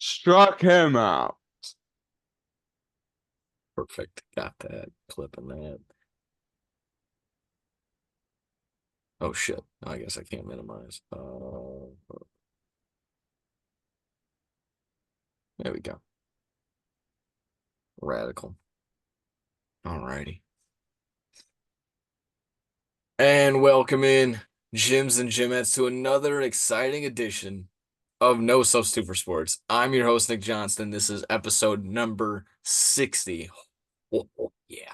struck him out. Perfect. Got that clip in that. Oh shit. I guess I can't minimize. There we go. Radical. Alrighty. And welcome in Gyms and Gymettes to another exciting edition of No Substitute for Sports. I'm your host, Nick Johnston. This is episode number 60. Oh, yeah.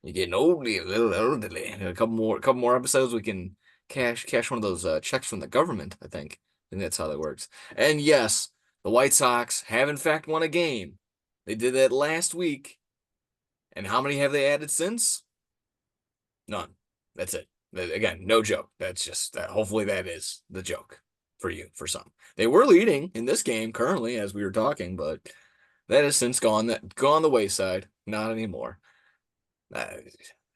You're getting old, a little elderly. A couple more episodes, we can cash one of those checks from the government, I think. I think that's how that works. And yes, the White Sox have in fact won a game. They did that last week. And how many have they added since? None. That's it. Again, no joke. That's just hopefully that is the joke for you, for some. They were leading in this game currently as we were talking, but that has since gone the wayside. Not anymore. Uh,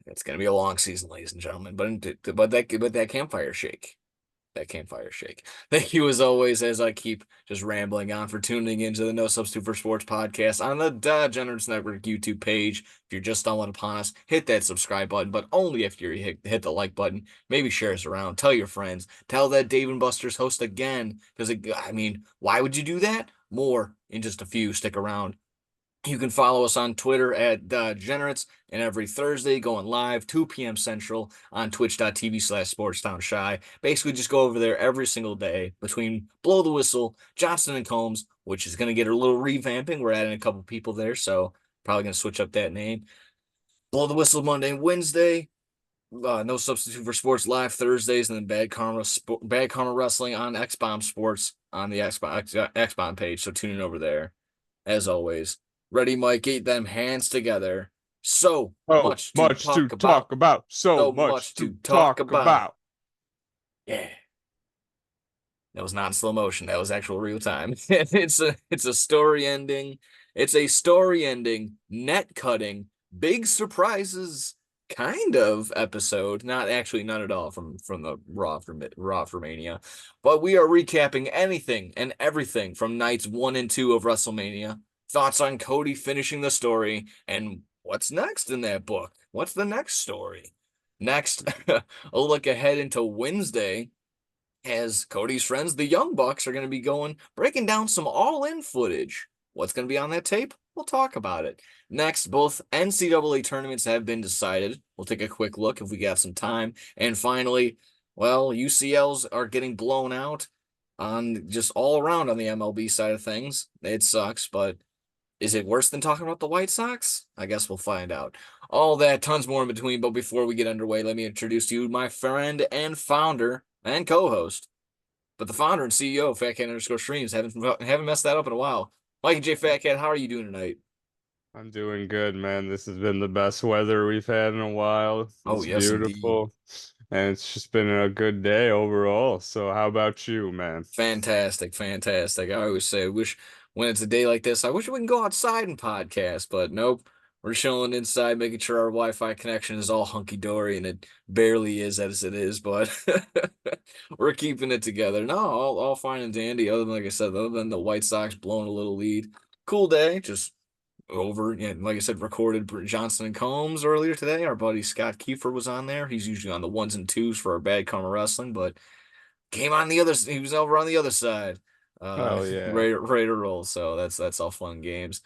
it's going to be a long season, ladies and gentlemen. But that campfire shake. That campfire shake. Thank you as always, as I keep just rambling on, for tuning into the No Substitute for Sports podcast on the Degenerates Network YouTube page. If you're just stumbling upon us, hit that subscribe button, but only if you hit the like button. Maybe share us around. Tell your friends. Tell that Dave and Buster's host again. Because, I mean, why would you do that? More in just a few. Stick around. You can follow us on Twitter at Degenerates, and every Thursday going live 2 p.m. Central on twitch.tv/SportsTownShy. Basically, just go over there every single day between Blow the Whistle, Johnston and Combs, which is going to get a little revamping. We're adding a couple people there, so probably going to switch up that name. Blow the Whistle Monday and Wednesday. No Substitute for Sports live Thursdays, and then Bad Karma Wrestling on X Bomb Sports on the X Bomb page. So tune in over there. As always, ready, Mike, get them hands together. So So much to much to talk about. talk about. So So much much to to talk talk about. about. Yeah. That was not in slow motion. That was actual real time. It's a story ending. It's a story ending, net cutting, big surprises kind of episode. Not actually, none at all from the Raw for Mania. But we are recapping anything and everything from nights 1 and 2 of WrestleMania. Thoughts on Cody finishing the story and what's next in that book. What's the next story? Next, a look ahead into Wednesday, as Cody's friends, the Young Bucks, are going to be breaking down some all-in footage. What's going to be on that tape? We'll talk about it. Next, both NCAA tournaments have been decided. We'll take a quick look if we got some time. And finally, well, UCLs are getting blown out on just all around on the MLB side of things. It sucks, but is it worse than talking about the White Sox? I guess we'll find out. All that, tons more in between. But before we get underway, let me introduce to you my friend and founder and co-host, but the founder and CEO of Fat Cat underscore Streams. Haven't messed that up in a while. Mikey J. Fat Cat, how are you doing tonight? I'm doing good, man. This has been the best weather we've had in a while. Oh, It's yes, indeed. beautiful. And it's just been a good day overall. So how about you, man? Fantastic, fantastic. I always say, I wish when it's a day like this, I wish we can go outside and podcast, but nope. We're chilling inside, making sure our Wi-Fi connection is all hunky-dory, and it barely is as it is, but we're keeping it together. No, all fine and dandy, other than, like I said, other than the White Sox blowing a little lead. Cool day, just over. Yeah, like I said, recorded Johnson and Combs earlier today. Our buddy Scott Kiefer was on there. He's usually on the ones and twos for our Bad Karma Wrestling, but came on the other. He was over on the other side, Oh yeah. ready to roll. So that's all fun games.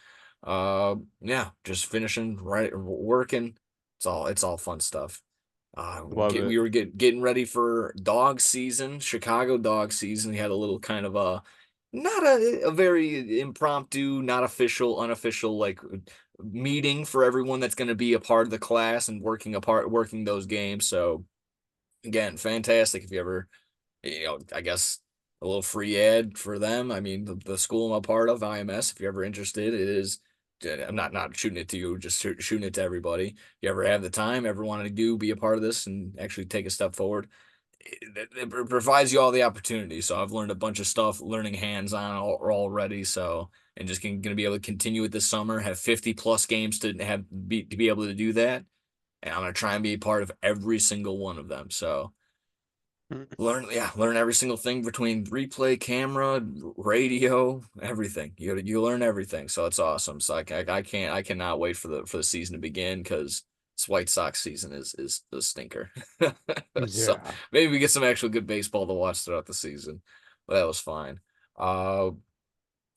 Yeah, just finishing right working. It's all fun stuff. Love it. We were getting ready for dog season, Chicago dog season. We had a little kind of not a very impromptu, not official, unofficial like meeting for everyone that's going to be a part of the class and working those games. So again, fantastic if you ever, I guess a little free ad for them. I mean, the school I'm a part of, IMS, if you're ever interested, it is. I'm not shooting it to you, just shooting it to everybody. If you ever have the time, ever wanted to be a part of this and actually take a step forward, it provides you all the opportunities. So I've learned a bunch of stuff, learning hands-on already. So, and just going to be able to continue it this summer, have 50 plus games to be able to do that. And I'm going to try and be a part of every single one of them. So Learn every single thing between replay, camera, radio, everything. You learn everything, so it's awesome. So I cannot wait for the season to begin because this White Sox season is a stinker. So Yeah. maybe we get some actual good baseball to watch throughout the season. But that was fine. Uh,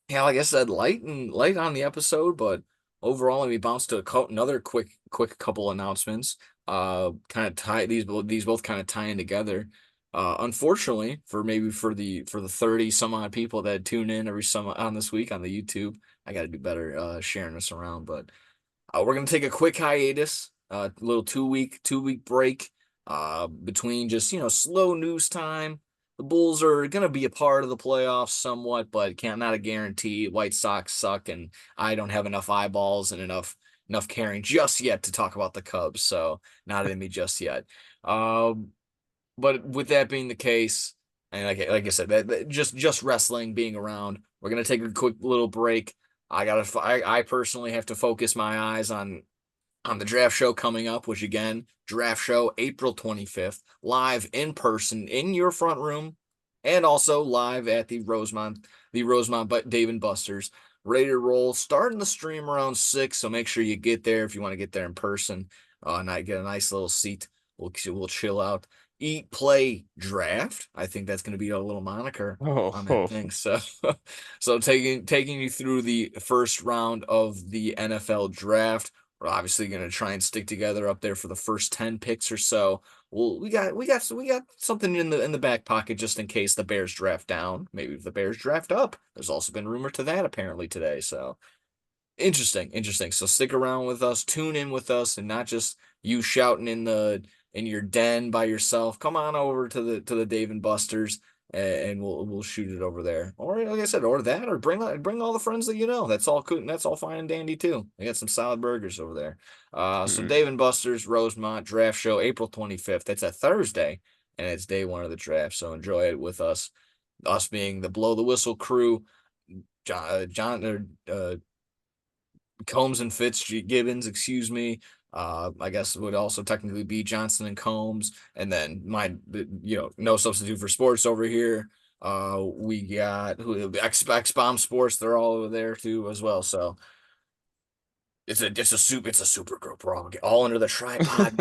yeah, like I said, light on the episode, but overall, let me bounce to another quick couple announcements. Kind of tie these both kind of tie in together. Unfortunately, for the 30 some odd people that tune in every some on this week on the YouTube, I got to do better sharing this around. But we're gonna take a quick hiatus, a little two week break between just slow news time. The Bulls are gonna be a part of the playoffs somewhat, but can't not a guarantee. White Sox suck, and I don't have enough eyeballs and enough caring just yet to talk about the Cubs. So not in me just yet. Um, but with that being the case, and like I said, just wrestling being around, we're gonna take a quick little break. I personally have to focus my eyes on the draft show coming up, which again, draft show April 25th, live in person in your front room, and also live at the Rosemont Dave and Buster's. Ready to roll, starting the stream around 6, so make sure you get there if you want to get there in person. And I get a nice little seat. We'll chill out. Eat, play, draft. I think that's going to be a little moniker on that Oh, thing. So, so taking you through the first round of the NFL draft. We're obviously going to try and stick together up there for the first 10 picks or so. Well, we got something in the back pocket just in case the Bears draft down. Maybe if the Bears draft up. There's also been rumor to that apparently today. So interesting. So stick around with us, tune in with us, and not just you shouting in your den by yourself. Come on over to the Dave and Buster's, and we'll shoot it over there. Or like I said, or that, or bring all the friends that you know. That's all cool. That's all fine and dandy too. They got some solid burgers over there. So mm, Dave and Buster's Rosemont Draft Show, April 25th. That's a Thursday, and it's day one of the draft. So enjoy it with us. Us being the blow the whistle crew. John Combs and Fitzgibbons, excuse me. I guess it would also technically be Johnson and Combs, and then no substitute for sports over here. We got X Bomb Sports; they're all over there too as well. So it's a super group. We're all under the tripod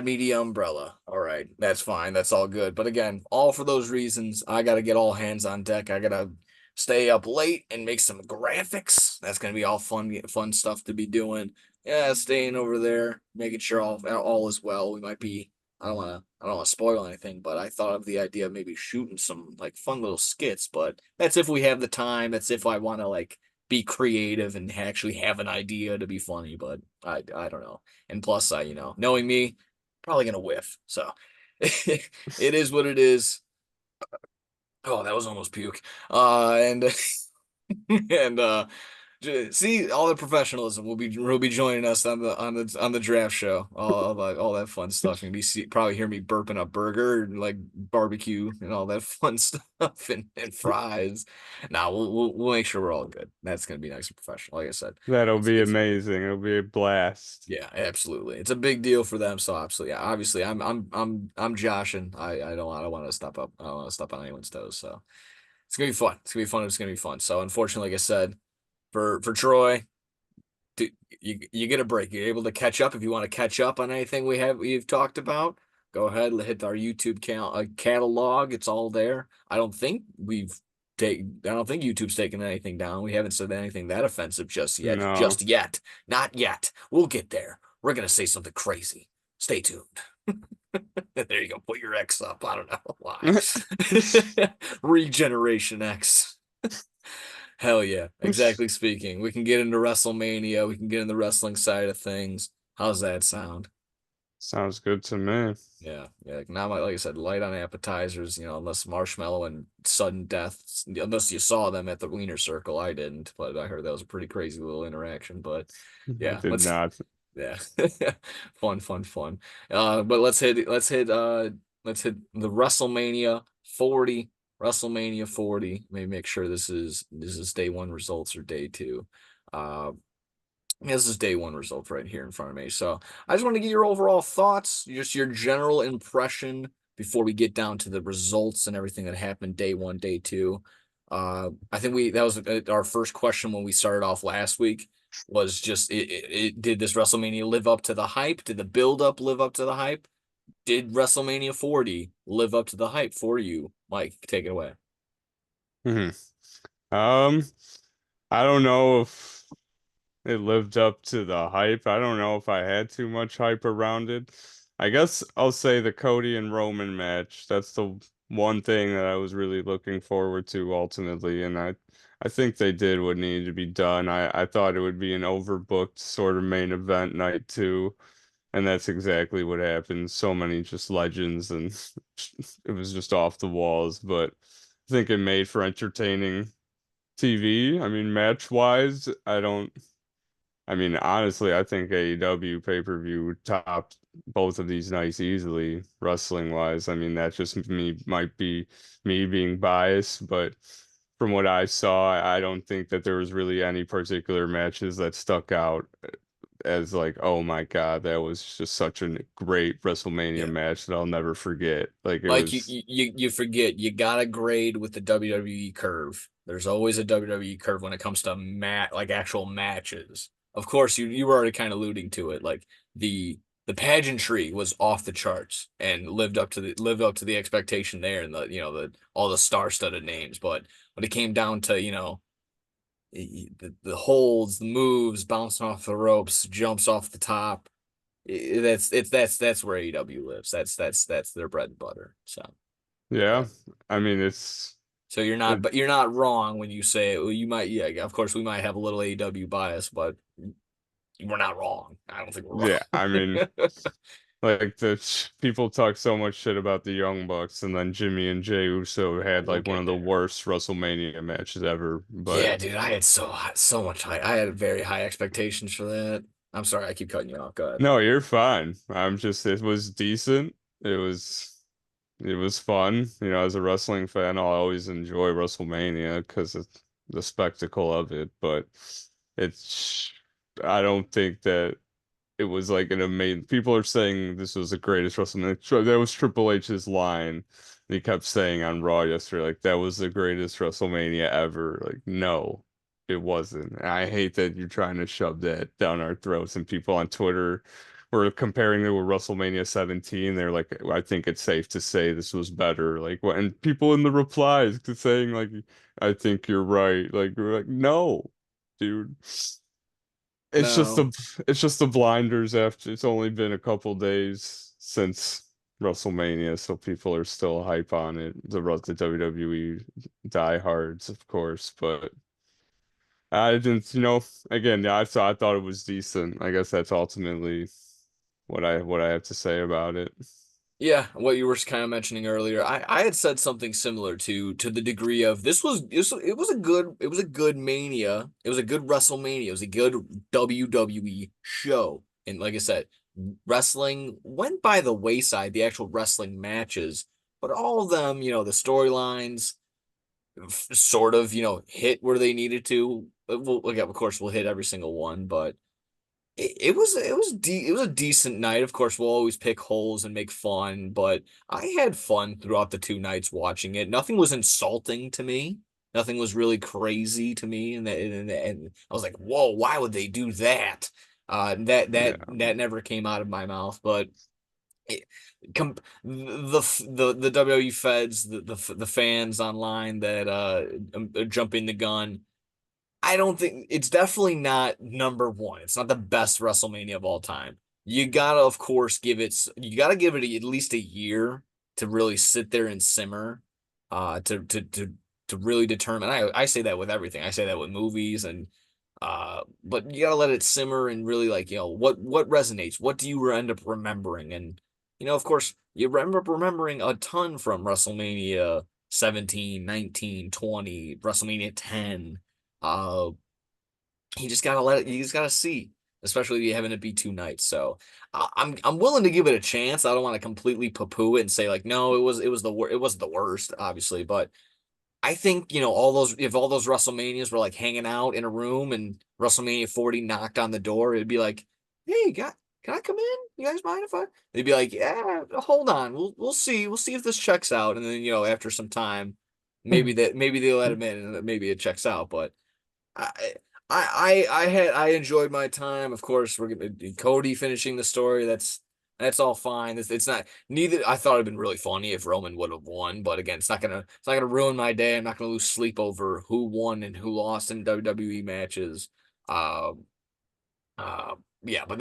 media umbrella. All right, that's fine. That's all good. But again, all for those reasons, I got to get all hands on deck. I gotta stay up late and make some graphics. That's gonna be all fun stuff to be doing. Yeah, staying over there, making sure all is well. We might be. I don't want to spoil anything, but I thought of the idea of maybe shooting some like fun little skits. But that's if we have the time. That's if I want to like be creative and actually have an idea to be funny, but I don't know. And plus, knowing me, probably gonna whiff. So it is what it is. Oh, that was almost puke. And and see all the professionalism will be joining us on the draft show. All that fun stuff. And probably hear me burping up burger and like barbecue and all that fun stuff and fries. Now we'll make sure we're all good. That's gonna be nice and professional. Like I said, that'll it's be it's amazing. It'll be a blast. yeah, absolutely. It's a big deal for them. So absolutely, yeah. Obviously, I'm Josh, and I don't want to step up. I don't want to step on anyone's toes. So it's gonna be fun. It's gonna be fun. It's gonna be fun. So unfortunately, like I said, for Troy, you get a break. You're able to catch up if you want to catch up on anything we've talked about. Go ahead, hit our YouTube catalog. It's all there. I don't think YouTube's taken anything down. We haven't said anything that offensive just yet. No. Just yet. Not yet. We'll get there. We're gonna say something crazy. Stay tuned. There you go. Put your X up. I don't know why. Regeneration X. Hell yeah. Exactly speaking. We can get into WrestleMania. We can get in the wrestling side of things. How's that sound? Sounds good to me. Yeah, yeah. Like I said, light on appetizers. Unless marshmallow and sudden death. Unless you saw them at the Wiener Circle, I didn't. But I heard that was a pretty crazy little interaction. But I yeah, did not. yeah, fun. But let's hit the WrestleMania 40. WrestleMania 40. Maybe make sure this is day one results or day two. Uh, yeah, this is day one results right here in front of me. So I just want to get your overall thoughts, just your general impression before we get down to the results and everything that happened day one, day two. I think that was our first question when we started off last week was just did this WrestleMania live up to the hype? Did the build up live up to the hype? Did WrestleMania 40 live up to the hype for you? Mike, take it away. Mhm. Um, I don't know if it lived up to the hype. I don't know if I had too much hype around it. I guess I'll say the Cody and Roman match. That's the one thing that I was really looking forward to ultimately, and I think they did what needed to be done. I thought it would be an overbooked sort of main event night too, and that's exactly what happened. So many just legends, and it was just off the walls, but I think it made for entertaining TV. I mean, match wise, I mean, honestly, I think AEW pay-per-view topped both of these nights easily, wrestling wise. I mean, that just me might be me being biased, but from what I saw, I don't think that there was really any particular matches that stuck out as like, oh my God, that was just such a great WrestleMania Yeah. match that I'll never forget. Like it Mike, was, you forget you gotta grade with the WWE curve. There's always a WWE curve when it comes to like actual matches. Of course, you were already kind of alluding to it. Like the pageantry was off the charts and lived up to the expectation there, and the all the star-studded names. But when it came down to the holds, the moves, bouncing off the ropes, jumps off the top, that's where AEW lives. That's their bread and butter. So. yeah. But I mean, it's so it, you're not wrong when you say, well, you might, yeah, of course we might have a little AEW bias, but we're not wrong. I don't think we're yeah. I mean. wrong. Like people talk so much shit about the Young Bucks, and then Jimmy and Jey Uso had We'll like one get of the there. worst WrestleMania matches ever. But Yeah, dude, I had so much high. I had very high expectations for that. I'm sorry, I keep cutting you off. Go ahead. no, you're fine. I'm just it was decent. It was it was fun. You know, as a wrestling fan, I'll always enjoy WrestleMania because of the spectacle of it. But it's I don't think that it was like an amazing. People are saying this was the greatest WrestleMania. That was Triple H's line. He kept saying on Raw yesterday, like that was the greatest WrestleMania ever. Like, no, it wasn't. And I hate that you're trying to shove that down our throats. And people on Twitter were comparing it with WrestleMania 17. They're like, I think it's safe to say this was better. Like, what? And people in the replies saying like, I think you're right. Like, we're like, no, dude. It's just No. the blinders after it's only been a couple days since WrestleMania, so people are still hype on it. The WWE diehards, of course, but I didn't, again, yeah, I thought it was decent. I guess that's ultimately what I have to say about it. Yeah, what you were kind of mentioning earlier, I had said something similar to the degree of it was a good Mania, it was a good WrestleMania, it was a good WWE show, and like I said, wrestling went by the wayside, the actual wrestling matches, but all of them, the storylines sort of hit where they needed to. Well, of course, we'll hit every single one, but it was a decent night. Of course, we'll always pick holes and make fun, but I had fun throughout the two nights watching it. Nothing was insulting to me. Nothing was really crazy to me, and I was like, "Whoa, why would they do that?" Yeah. That never came out of my mouth. But it, com the WWE feds, the fans online that are jumping the gun. I don't think it's definitely not number one. It's not the best WrestleMania of all time. You gotta, of course, you gotta give it at least a year to really sit there and simmer, to really determine. I say that with everything. I say that with movies but you gotta let it simmer and really like, what resonates? What do you end up remembering? And of course, you end up remembering a ton from WrestleMania 17, 19, 20, WrestleMania 10. Uh, you just gotta see, especially if you having it be two nights. So I'm willing to give it a chance. I don't want to completely poo-poo it and say like, no, it wasn't the worst, obviously, but I think, all those WrestleManias were like hanging out in a room and WrestleMania 40 knocked on the door, it'd be like, hey, can I come in? You guys mind if I? They'd be like, yeah, hold on, we'll see if this checks out, and then after some time, maybe they let him in, and maybe it checks out, but. I I enjoyed my time. Of course, we're gonna Cody finishing the story. That's all fine. It's not neither. I thought it'd been really funny if Roman would have won, but again, it's not gonna ruin my day. I'm not gonna lose sleep over who won and who lost in WWE matches. Um, yeah, but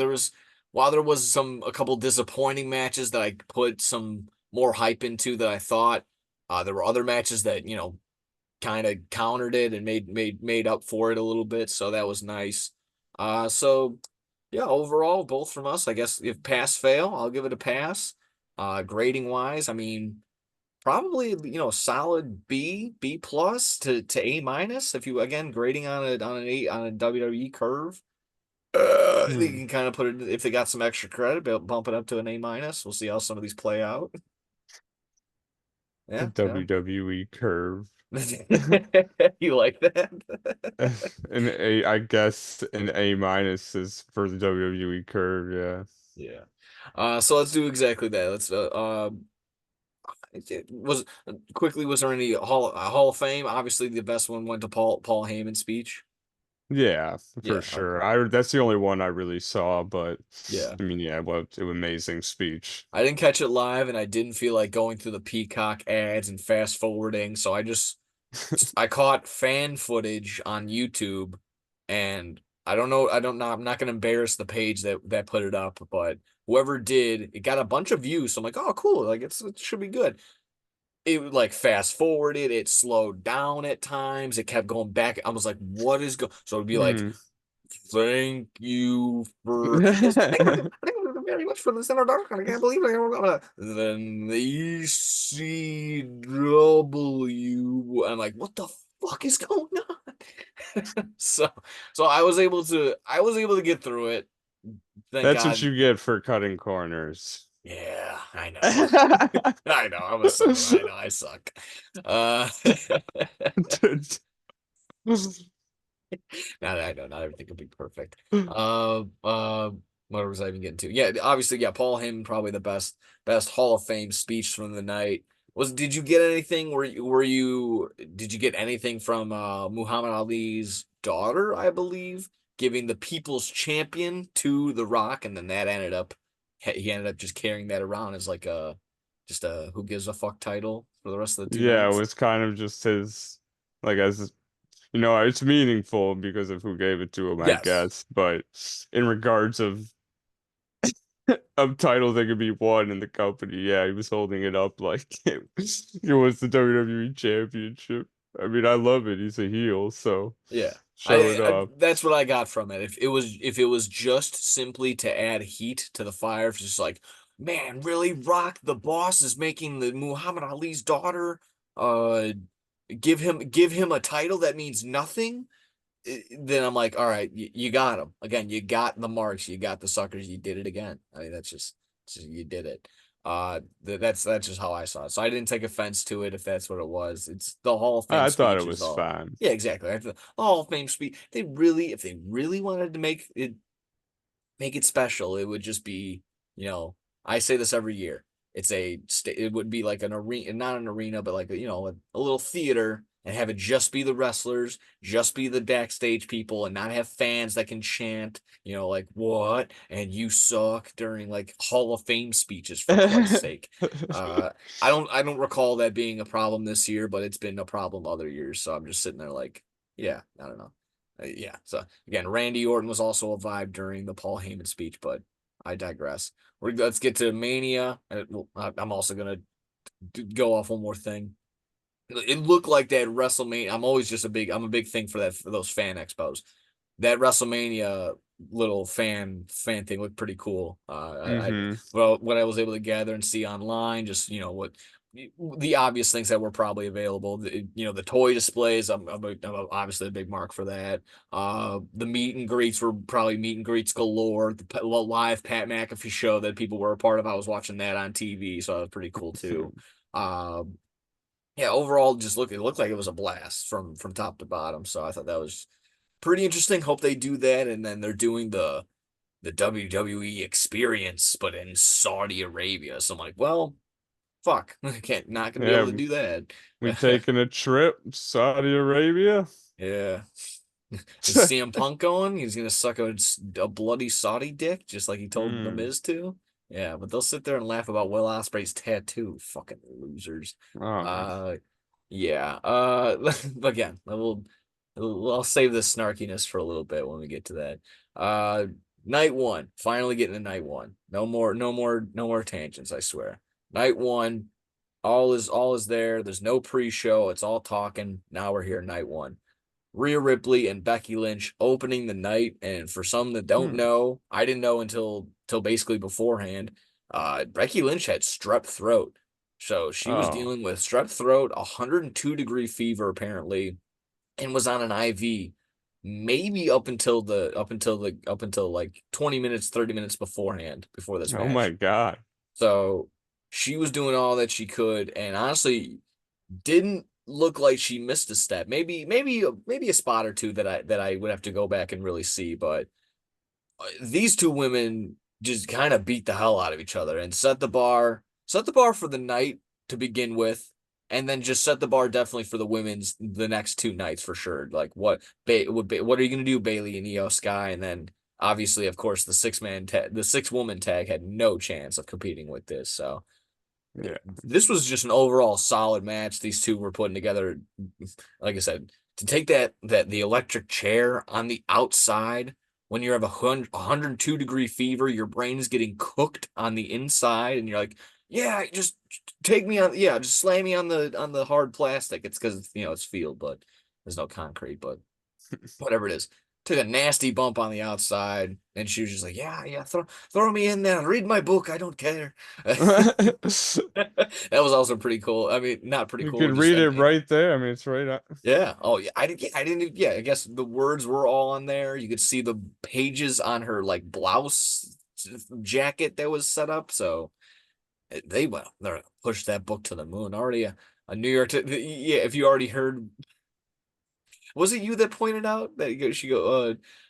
while there was a couple disappointing matches that I put some more hype into that I thought, there were other matches that kind of countered it and made up for it a little bit. So that was nice. So yeah, overall, both from us, I guess if pass fail, I'll give it a pass. Grading wise, I mean, probably solid B plus to A minus. If you again grading on an A on a WWE curve. They Hmm. can kind of put it if they got some extra credit, bump it up to an A minus. We'll see how some of these play out. The Yeah, yeah. WWE curve. You like that? An A, I guess an A minus is for the WWE curve, yeah. Yeah. So let's do exactly that. Let's was quickly was there any Hall of Fame? Obviously the best one went to Paul Heyman's speech. Yeah, for Yeah, sure. okay. I that's the only one I really saw, but Yeah. I mean, yeah, what an amazing speech. I didn't catch it live and I didn't feel like going through the Peacock ads and fast forwarding, so I caught fan footage on YouTube and I don't know, I'm not gonna embarrass the page that put it up, but whoever did, it got a bunch of views. So I'm like, oh cool, like it should be good. It would like fast forwarded, it slowed down at times, it kept going back. I was like, what is going so it'd be like, Hmm. thank you for yes, thank you very much for this introduction. I can't believe it. Then the ECW. I'm like, what the fuck is going on? So I was able to get through it. Thank That's what God. you get for cutting corners. Yeah, I know. I know. I'm a sucker. I know. I suck. Uh, Not I know not everything could be perfect. What was I even getting to? Yeah, obviously, yeah. Paul Heyman probably the best Hall of Fame speech from the night. Did you get anything? Did you get anything from Muhammad Ali's daughter? I believe giving the People's Champion to The Rock, and then that he ended up just carrying that around as like a just a who gives a fuck title for the rest of the two Yeah, it nights. was kind of just his, like, as it's meaningful because of who gave it to him, I Yes. guess. But in regards of titles that could be won in the company, yeah, he was holding it up like it was the WWE Championship. I mean, I love it. He's a heel, so Yeah. show it off. That's what I got from it. If it was just simply to add heat to the fire, if it's just like, man, really, Rock the boss is making the Muhammad Ali's daughter uh give him a title that means nothing, then I'm like, all right, you got him. Again, you got the marks, you got the suckers, you did it again. I mean, you did it. That's just how I saw it. So I didn't take offense to it if that's what it was. It's the Hall of Fame I thought it speech is was all. fine. Yeah, exactly. The Hall of Fame speech. If they really wanted to make it special, it would just be, you know, I say this every year. It would be like an arena, not an arena, but like a little theater, and have it just be the wrestlers, just be the backstage people, and not have fans that can chant, like what and you suck during like Hall of Fame speeches for Christ's sake. Uh, I don't recall that being a problem this year, but it's been a problem other years. So I'm just sitting there like, yeah, I don't know. Yeah. So again, Randy Orton was also a vibe during the Paul Heyman speech, but I digress. Let's get to Mania. I'm also gonna go off one more thing. It looked like that WrestleMania. I'm a big thing for those fan expos. That WrestleMania little fan thing looked pretty cool. Hmm. What I was able to gather and see online, just what the obvious things that were probably available. The toy displays. I'm obviously a big mark for that. The meet and greets were probably meet and greets galore. The live Pat McAfee show that people were a part of. I was watching that on TV, so that was pretty cool too. Um, yeah, overall, it looked like it was a blast from top to bottom. So I thought that was pretty interesting. Hope they do that, and then they're doing the WWE experience, but in Saudi Arabia. So I'm like, well, fuck, I can't not gonna be Yeah, able to do that. we taking a trip to Saudi Arabia. Yeah. Is CM Punk going? He's gonna suck a bloody Saudi dick, just like he told The Hmm. Miz to. Yeah, but they'll sit there and laugh about Will Ospreay's tattoo. Fucking losers. Oh, Uh, yeah. Again, I'll save the snarkiness for a little bit when we get to that. Night one. Finally getting to night one. No more tangents. I swear. Night one. All is there. There's no pre-show. It's all talking. Now we're here. Night one. Rhea Ripley and Becky Lynch opening the night. And for some that don't hmm. know, I didn't know until basically beforehand. Becky Lynch had strep throat. So she was Oh, dealing with strep throat, 102-degree fever apparently, and was on an IV maybe up until like 20 minutes, 30 minutes beforehand before this oh my match. God. So she was doing all that she could, and honestly, didn't look like she missed a step. Maybe a spot or two that I would have to go back and really see. But these two women just kind of beat the hell out of each other and set the bar for the night to begin with, and then just set the bar definitely for the next two nights for sure. Like what are you gonna do, Bailey and Io Sky, and then obviously, of course, the 6 woman tag had no chance of competing with this. So Yeah. this was just an overall solid match. These two were putting together, like I said, to take that the electric chair on the outside when you have 102-degree fever, your brain is getting cooked on the inside, and you're like, yeah, just take me on, yeah, just slam me on the hard plastic. It's because it's field, but there's no concrete, but whatever it is. Took a nasty bump on the outside, and she was just like, "Yeah, yeah, throw me in there. Read my book. I don't care." That was also pretty cool. I mean, not pretty You cool. could Just read it right there. I mean, it's right on. yeah. Oh yeah. I didn't. Yeah. I guess the words were all on there. You could see the pages on her like blouse jacket that was set up. So they pushed that book to the moon. Already a New York. Yeah. If you already heard, was it you that pointed out that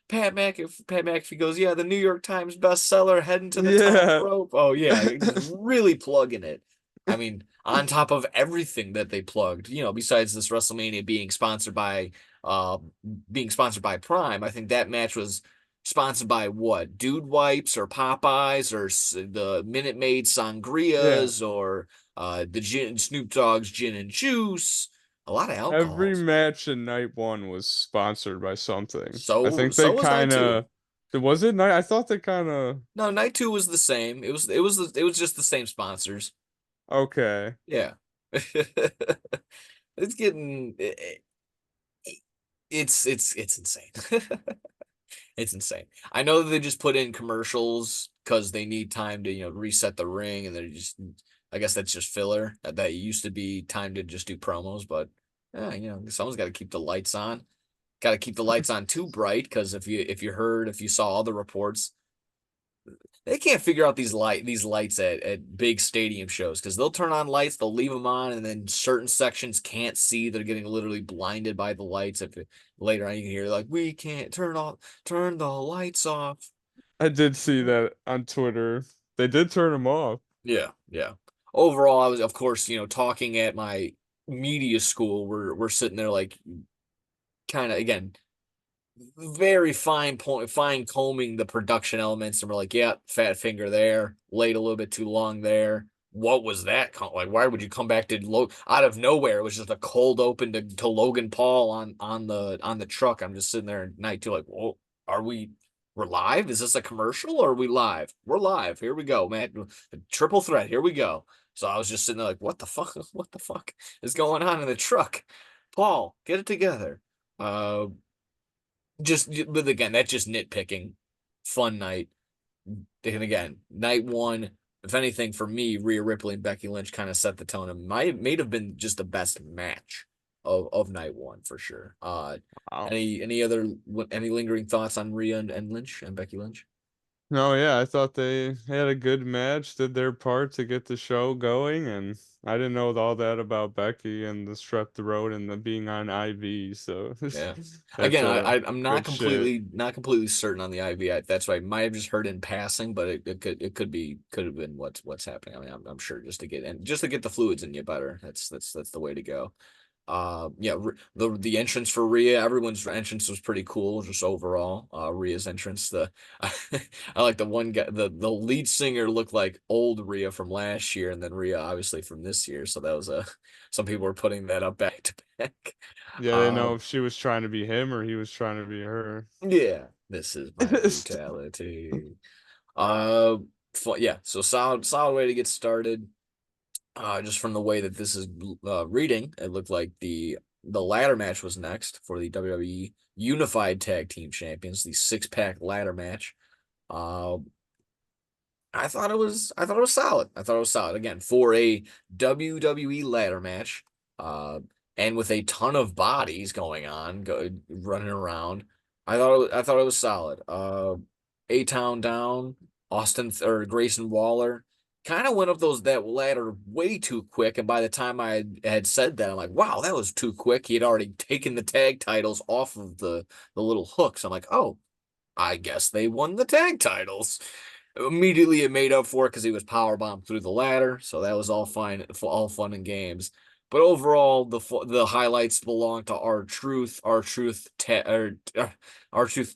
Pat McAfee goes, yeah, the New York Times bestseller heading to the top Yeah. rope. Oh yeah, just really plugging it. I mean, on top of everything that they plugged, besides this WrestleMania uh being sponsored by Prime, I think that match was sponsored by what? Dude Wipes or Popeyes or the Minute Maid Yeah. sangrias or the Snoop Dogg's gin and juice. A lot of Every alcohols. match in night one was sponsored by something. I So think they so was night kind two. of, was it night? I thought they kind of, No, night two was the same. It was just the same sponsors. okay. Yeah. It's getting it's insane. It's insane. I know that they just put in commercials because they need time to reset the ring, and they're just I guess that's just filler. That used to be time to just do promos, but yeah, someone's got to keep the lights on. Got to keep the lights on too bright because if you saw all the reports, they can't figure out these lights at big stadium shows because they'll turn on lights, they'll leave them on, and then certain sections can't see. They're getting literally blinded by the lights. Later on you can hear like, we can't turn the lights off. I did see that on Twitter. They did turn them off. Yeah, yeah. Overall, I was of course, talking at my media school. We're sitting there like kind of again very fine combing the production elements, and we're like, yeah, fat finger there, laid a little bit too long there. What was that? Like, why would you come back to out of nowhere? It was just a cold open to Logan Paul on the truck. I'm just sitting there at night too, like, whoa, are we're live? Is this a commercial or are we live? We're live. Here we go, man. Triple threat. Here we go. So I was just sitting there like, what the fuck? What the fuck is going on in the truck? Paul, get it together. Uh, but again, that's just nitpicking. Fun night. And again, night one, if anything, for me, Rhea Ripley and Becky Lynch kind of set the tone and may have been just the best match of night one for sure. Wow. Any lingering thoughts on Rhea and Lynch and Becky Lynch? No, yeah, I thought they had a good match, did their part to get the show going, and I didn't know all that about Becky and the strep throat and the being on IV, so Yeah. that's Again, a I'm not good shit. completely certain on the IV. That's why I might have just heard in passing, but it could have been what's happening. I mean, I'm sure just to get the fluids in you better. That's the way to go. Yeah, the entrance for Rhea, everyone's entrance was pretty cool, just overall. Rhea's entrance, the I like the one guy, the lead singer looked like old Rhea from last year, and then Rhea obviously from this year. So that was a some people were putting that up back to back. Yeah, I didn't know Um, if she was trying to be him or he was trying to be her. yeah, this is my brutality. Uh, yeah, so solid way to get started. Just from the way that this is reading, it looked like the ladder match was next for the WWE Unified Tag Team Champions, the six-pack ladder match. Uh, I thought it was solid. I thought it was solid again for a WWE ladder match, uh, and with a ton of bodies going on, running around. I thought it was solid. A Town down, or Grayson Waller kind of went up that ladder way too quick, and by the time I had said that, I'm like, wow, that was too quick. He had already taken the tag titles off of the little hooks. I'm like, oh, I guess they won the tag titles. Immediately it made up for it because he was powerbombed through the ladder, so that was all fine, all fun and games. But overall, the highlights belong to our truth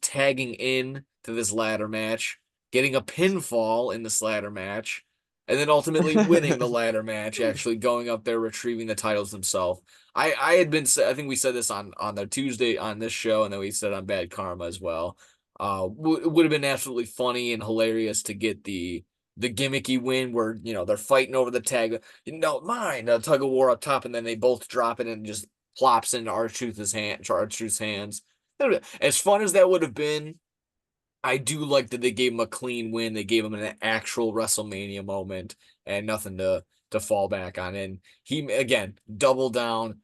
tagging in to this ladder match, getting a pinfall in this ladder match, and then ultimately winning the ladder match, actually going up there retrieving the titles themselves. I had been I think we said this on the Tuesday on this show, and then we said on Bad Karma as well. It would have been absolutely funny and hilarious to get the gimmicky win where they're fighting over the tag. Mine, a tug of war up top, and then they both drop it and just plops into R-Truth's hands. As fun as that would have been, I do like that they gave him a clean win. They gave him an actual WrestleMania moment and nothing to fall back on. And he again double down.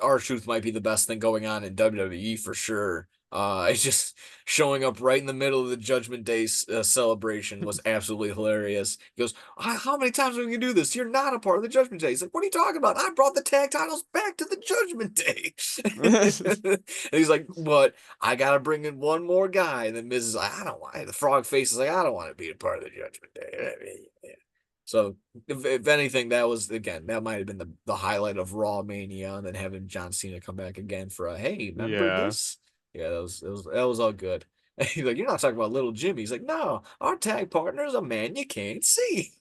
R-Truth might be the best thing going on in WWE for sure. It's just showing up right in the middle of the Judgment Day celebration was absolutely hilarious. He goes, "How many times are we gonna do this? You're not a part of the Judgment Day." He's like, "What are you talking about? I brought the tag titles back to the Judgment Day." And he's like, "But I gotta bring in one more guy." And then Miz is like, "I don't want." The frog face is like, "I don't want to be a part of the Judgment Day." So if anything, that was again that might have been the highlight of Raw Mania, and then having John Cena come back again for a hey, remember Yeah. this? Yeah, that was all good. And he's like, you're not talking about little Jimmy. He's like, no, our tag partner is a man you can't see.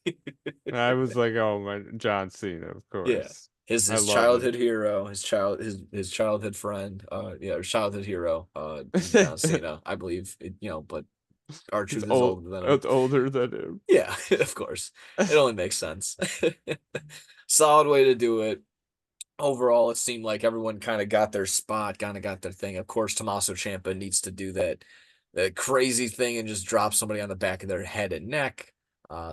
I was like, oh my, John Cena, of Yeah, course. I his love childhood him. his his childhood friend, yeah, his childhood hero, John Cena, I believe. But He's R-Truth is old, older than him. it's older than him. Yeah, of course. It only makes sense. Solid way to do it. Overall, it seemed like everyone kind of got their spot, kind of got their thing. Of course, Tommaso Ciampa needs to do that crazy thing and just drop somebody on the back of their head and neck.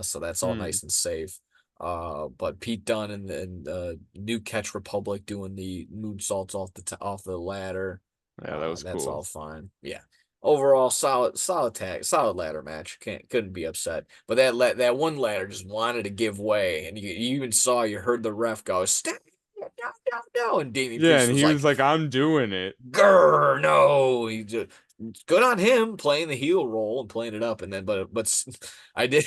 So that's all Hmm. nice and safe. But Pete Dunne and New Catch Republic doing the moonsaults off the ladder. Yeah, that was That's cool. all fine. Yeah. Overall, solid ladder match. Couldn't be upset. But that one ladder just wanted to give way, and you even you heard the ref go, "Step no," and Damien Yeah, Priest and was he was like, like, I'm doing it. "Grr, no." He just good on him playing the heel role and playing it up, and then but I did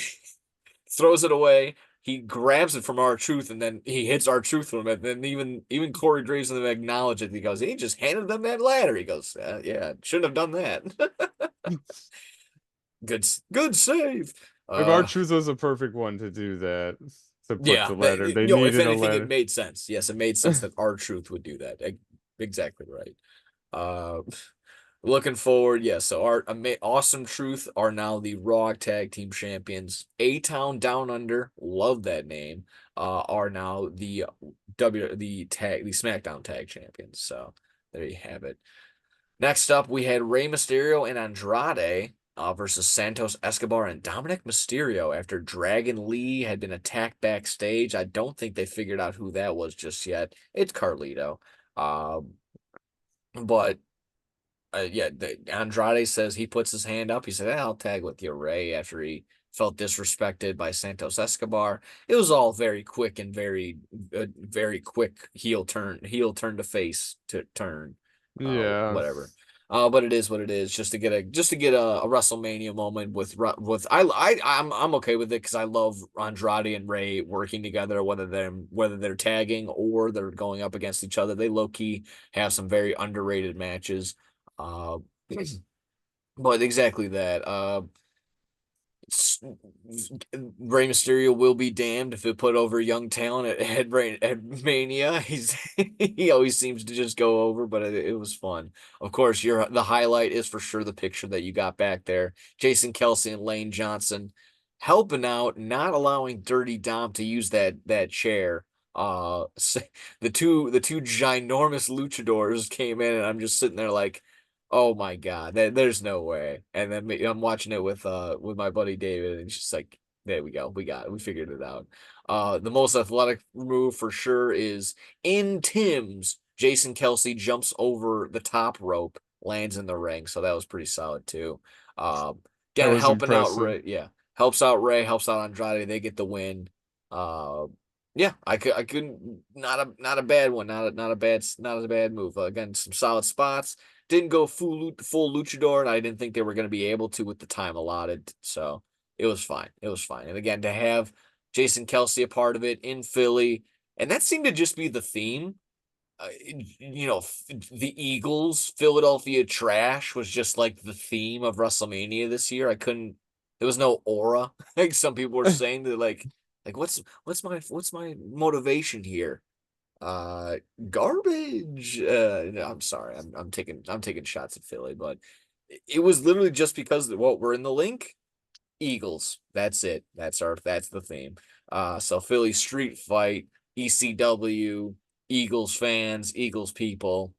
throws it away. He grabs it from R-Truth, and then he hits R-Truth from it. And then even Corey Graves and them acknowledge it. He goes, he just handed them that ladder. He goes, yeah, shouldn't have done that. Good save. Like, Uh, R-Truth was a perfect one to do that, to put yeah, the ladder. They if needed a anything, it ladder. made sense. Yes, it made sense that R-Truth would do that. Exactly right. Uh, Looking forward, yeah. So our awesome truth are now the Raw Tag Team Champions. A Town Down Under, love that name. Are now the SmackDown Tag Champions. So there you have it. Next up, we had Rey Mysterio and Andrade versus Santos Escobar and Dominic Mysterio after Dragon Lee had been attacked backstage. I don't think they figured out who that was just yet. It's Carlito. Um, but yeah, Andrade says he puts his hand up. He said, I'll tag with you, Ray, after he felt disrespected by Santos Escobar. It was all very quick and very quick heel turn to face to turn, Yeah. whatever. But it is what it is. Just to get a WrestleMania moment with I'm okay with it because I love Andrade and Ray working together, whether they're tagging or they're going up against each other. They low key have some very underrated matches. Uh, but exactly that. Rey Mysterio will be damned if it put over young talent at Mania. He always seems to just go over, but it was fun. Of course, the highlight is for sure the picture that you got back there. Jason Kelsey and Lane Johnson helping out, not allowing Dirty Dom to use that chair. The two ginormous luchadors came in, and I'm just sitting there like, oh my God, there's no way. And then I'm watching it with my buddy David, and it's just like, there we go, we figured it out. The most athletic move for sure is in Tim's. Jason Kelsey jumps over the top rope, lands in the ring, so that was pretty solid too. That Again, was helping out impressive. Ray, yeah, helps out Ray, helps out Andrade. They get the win. Uh, yeah, I couldn't not a bad one, not a bad move. Again, some solid spots, didn't go full luchador, and I didn't think they were going to be able to with the time allotted. So it was fine. It was fine. And again, to have Jason Kelsey a part of it in Philly, and that seemed to just be the theme. The Eagles, Philadelphia trash was just like the theme of WrestleMania this year. I couldn't. There was no aura. Like some people were saying that, like what's my motivation here? Uh, Garbage. No, I'm sorry. I'm taking shots at Philly, but it was literally just because what we're in the link. Eagles. That's it. That's the theme. So Philly street fight, ECW, Eagles fans, Eagles people.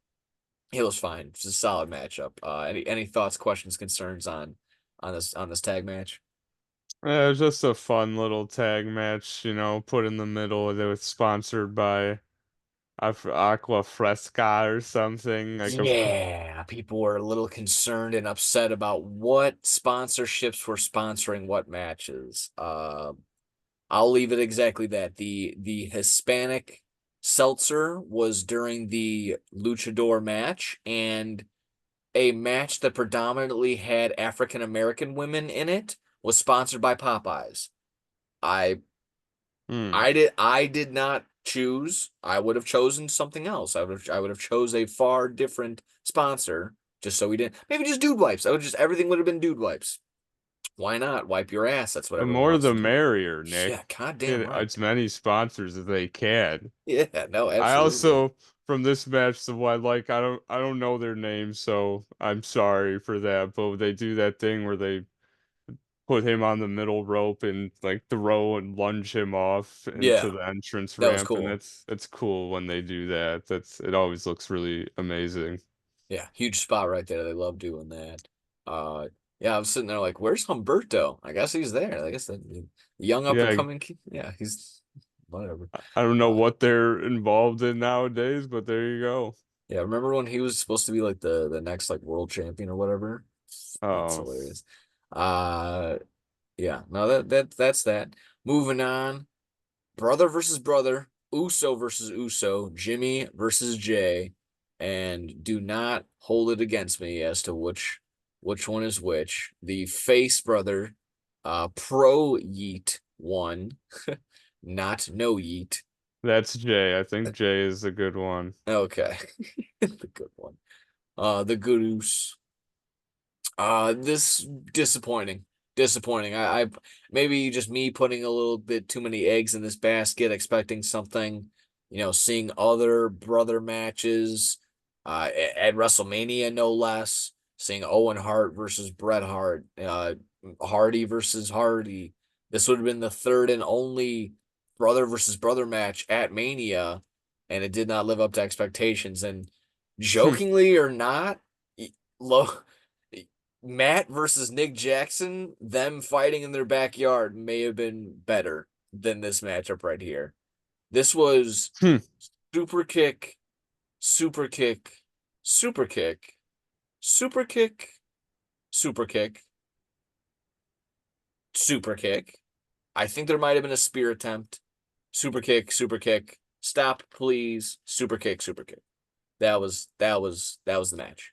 It was fine. It's a solid matchup. Any thoughts, questions, concerns on this tag match? Yeah, it was just a fun little tag match, put in the middle. It was sponsored by Aqua Fresca or something. Like a Yeah, people were a little concerned and upset about what sponsorships were sponsoring what matches. I'll leave it exactly that. The Hispanic seltzer was during the luchador match, and a match that predominantly had African American women in it was sponsored by Popeyes. I hmm. I did not choose. I would have chosen something else. I would have chose a far different sponsor just so we didn't. Maybe just dude wipes. I would just everything would have been dude wipes. Why not? Wipe your ass. That's what The everyone more wants the to do. merrier, Yeah, Nick. goddamn Get right. as many sponsors as they can. Yeah, no, I absolutely. also from this match, the one like I don't know their names, so I'm sorry for that. But they do that thing where they put him on the middle rope and like throw and lunge him off into Yeah, the entrance that was ramp, and cool. it's cool when they do that. It always looks really amazing. Yeah, huge spot right there. They love doing that. Uh, yeah, I was sitting there like, where's Humberto? I guess he's there. I guess the young up and Yeah, coming. Yeah, he's whatever. I don't know Uh, what they're involved in nowadays, but there you go. yeah, remember when he was supposed to be like the next like world champion or whatever? That's Oh, hilarious. Uh, yeah, no, that's that. Moving on. Brother versus brother, Uso versus Uso, Jimmy versus Jay, and do not hold it against me as to which one is which. The face brother, pro Yeet won, not no Yeet. that's Jay. I think Jay is a good one. Okay, the good one. The Goose. This disappointing. Disappointing. I maybe just me putting a little bit too many eggs in this basket, expecting something, seeing other brother matches, at WrestleMania, no less, seeing Owen Hart versus Bret Hart, Hardy versus Hardy. This would have been the third and only brother versus brother match at Mania, and it did not live up to expectations. And jokingly or not, low Matt versus Nick Jackson, them fighting in their backyard may have been better than this matchup right here. This was Hmm. super kick, super kick, super kick, super kick, super kick, super kick. I think there might have been a spear attempt. Super kick. Stop, please. Super kick. That was the match.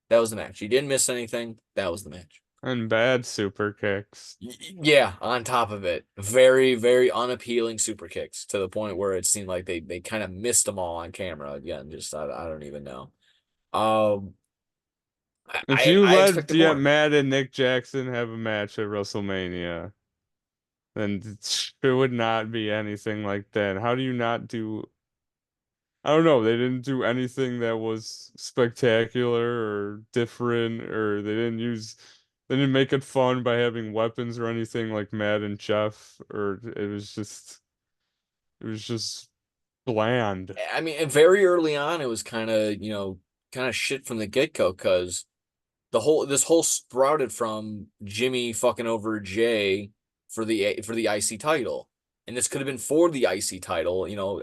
That was the match. He didn't miss anything. That was the match. And bad super kicks. Yeah, on top of it, very, very unappealing super kicks to the point where it seemed like they kind of missed them all on camera. Again, just I don't even know. Um, If you I let expected yeah, more. Matt and Nick Jackson have a match at WrestleMania, then it would not be anything like that. How do you not do? I don't know. They didn't do anything that was spectacular or different, or they didn't make it fun by having weapons or anything like Matt and Jeff, or it was just bland. I mean, very early on, it was kind of shit from the get-go because this whole sprouted from Jimmy fucking over Jay for the IC title. And this could have been for the IC title. I know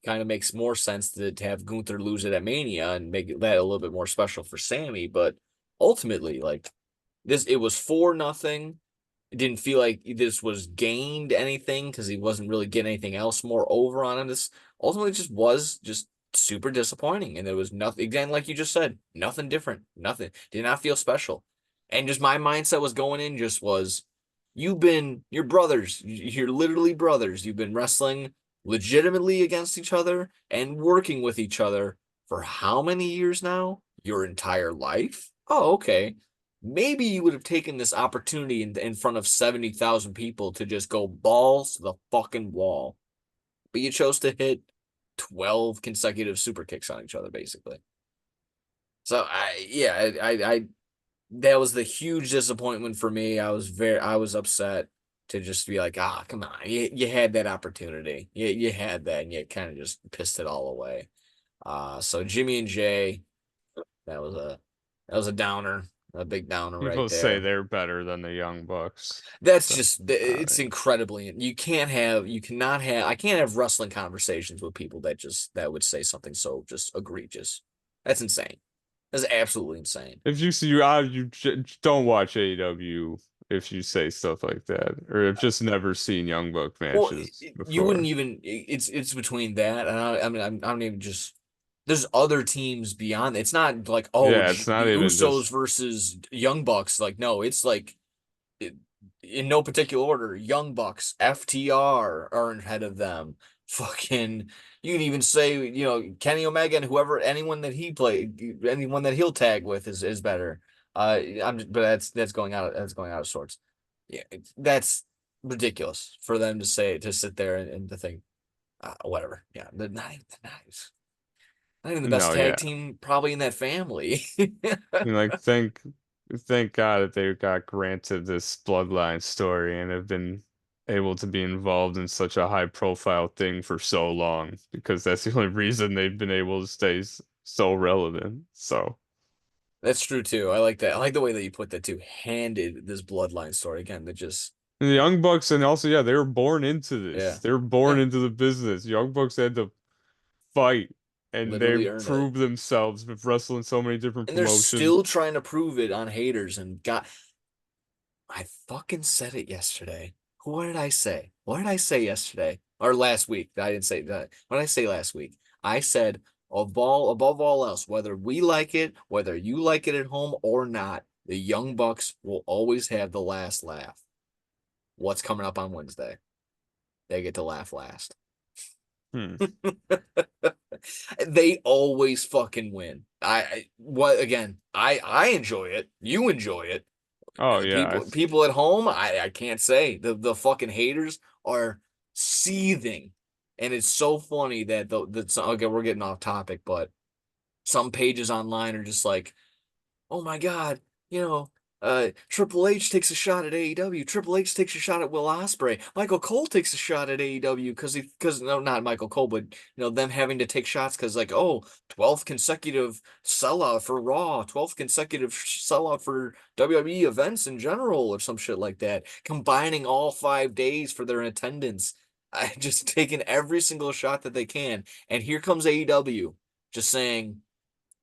kind of makes more sense to have Gunther lose it at Mania and make that a little bit more special for Sammy. But ultimately, like it was for nothing. It didn't feel like this was gained anything because he wasn't really getting anything else more over on him. This ultimately just was just super disappointing. And there was nothing, again, like you just said, nothing different, nothing. Did not feel special. And just my mindset was going in just was, you're brothers. You're literally brothers. You've been wrestling legitimately against each other and working with each other for how many years now? Your entire life? Oh, okay. Maybe you would have taken this opportunity in front of 70,000 people to just go balls to the fucking wall. But you chose to hit 12 consecutive super kicks on each other, basically. So I that was the huge disappointment for me. I was upset to just be like, come on, you had that opportunity, you had that, and you kind of just pissed it all away. So Jimmy and Jay, that was a that was a downer, a big downer right People say there. they're better than the Young Bucks. That's So, just I it's mean, incredibly you cannot have I can't have wrestling conversations with people that would say something so just egregious. That's insane. That's absolutely insane. if you see you don't watch AEW if you say stuff like that, or have just never seen Young Buck Well, matches you wouldn't before. even it's between that and I mean I don't even just there's other teams beyond. It's not like Yeah, it's not The even Usos just versus Young Bucks. Like no, it's like in no particular order, Young Bucks, FTR are ahead of them. Fucking, you can even say, Kenny Omega and whoever, anyone that he'll tag with is better. But that's going out of sorts. Yeah, that's ridiculous for them to sit there and to think, whatever. Yeah, not even the best no, tag yeah. team probably in that family. I mean, like thank God that they got granted this bloodline story and have been able to be involved in such a high profile thing for so long because that's the only reason they've been able to stay so relevant. So That's true too. I like that. I like the way that you put that too. Handed this bloodline story again. That just and the Young Bucks and also yeah, they were born into this. yeah, They were born yeah, into the business. Young Bucks had to fight and they literally earned it, proved themselves with wrestling so many different and they're promotions. still trying to prove it on haters. And God, I fucking said it yesterday. What did I say? What did I say yesterday or last week? I didn't say that. What did I say last week? I said above all else, whether we like it, whether you like it at home or not, the Young Bucks will always have the last laugh. What's coming up on Wednesday? They get to laugh last. Hmm. They always fucking win. What again? I enjoy it. You enjoy it. Oh The yeah, people at home, I can't say. The fucking haters are seething. And it's so funny that okay, we're getting off topic, but some pages online are just like, oh my God, you know, Triple H takes a shot at AEW. Triple H takes a shot at Will Ospreay. Michael Cole takes a shot at AEW because no, not Michael Cole, but them having to take shots because like, oh, 12th consecutive sellout for Raw, 12th consecutive sellout for WWE events in general, or some shit like that. Combining all 5 days for their attendance. I just taking every single shot that they can. And here comes AEW just saying,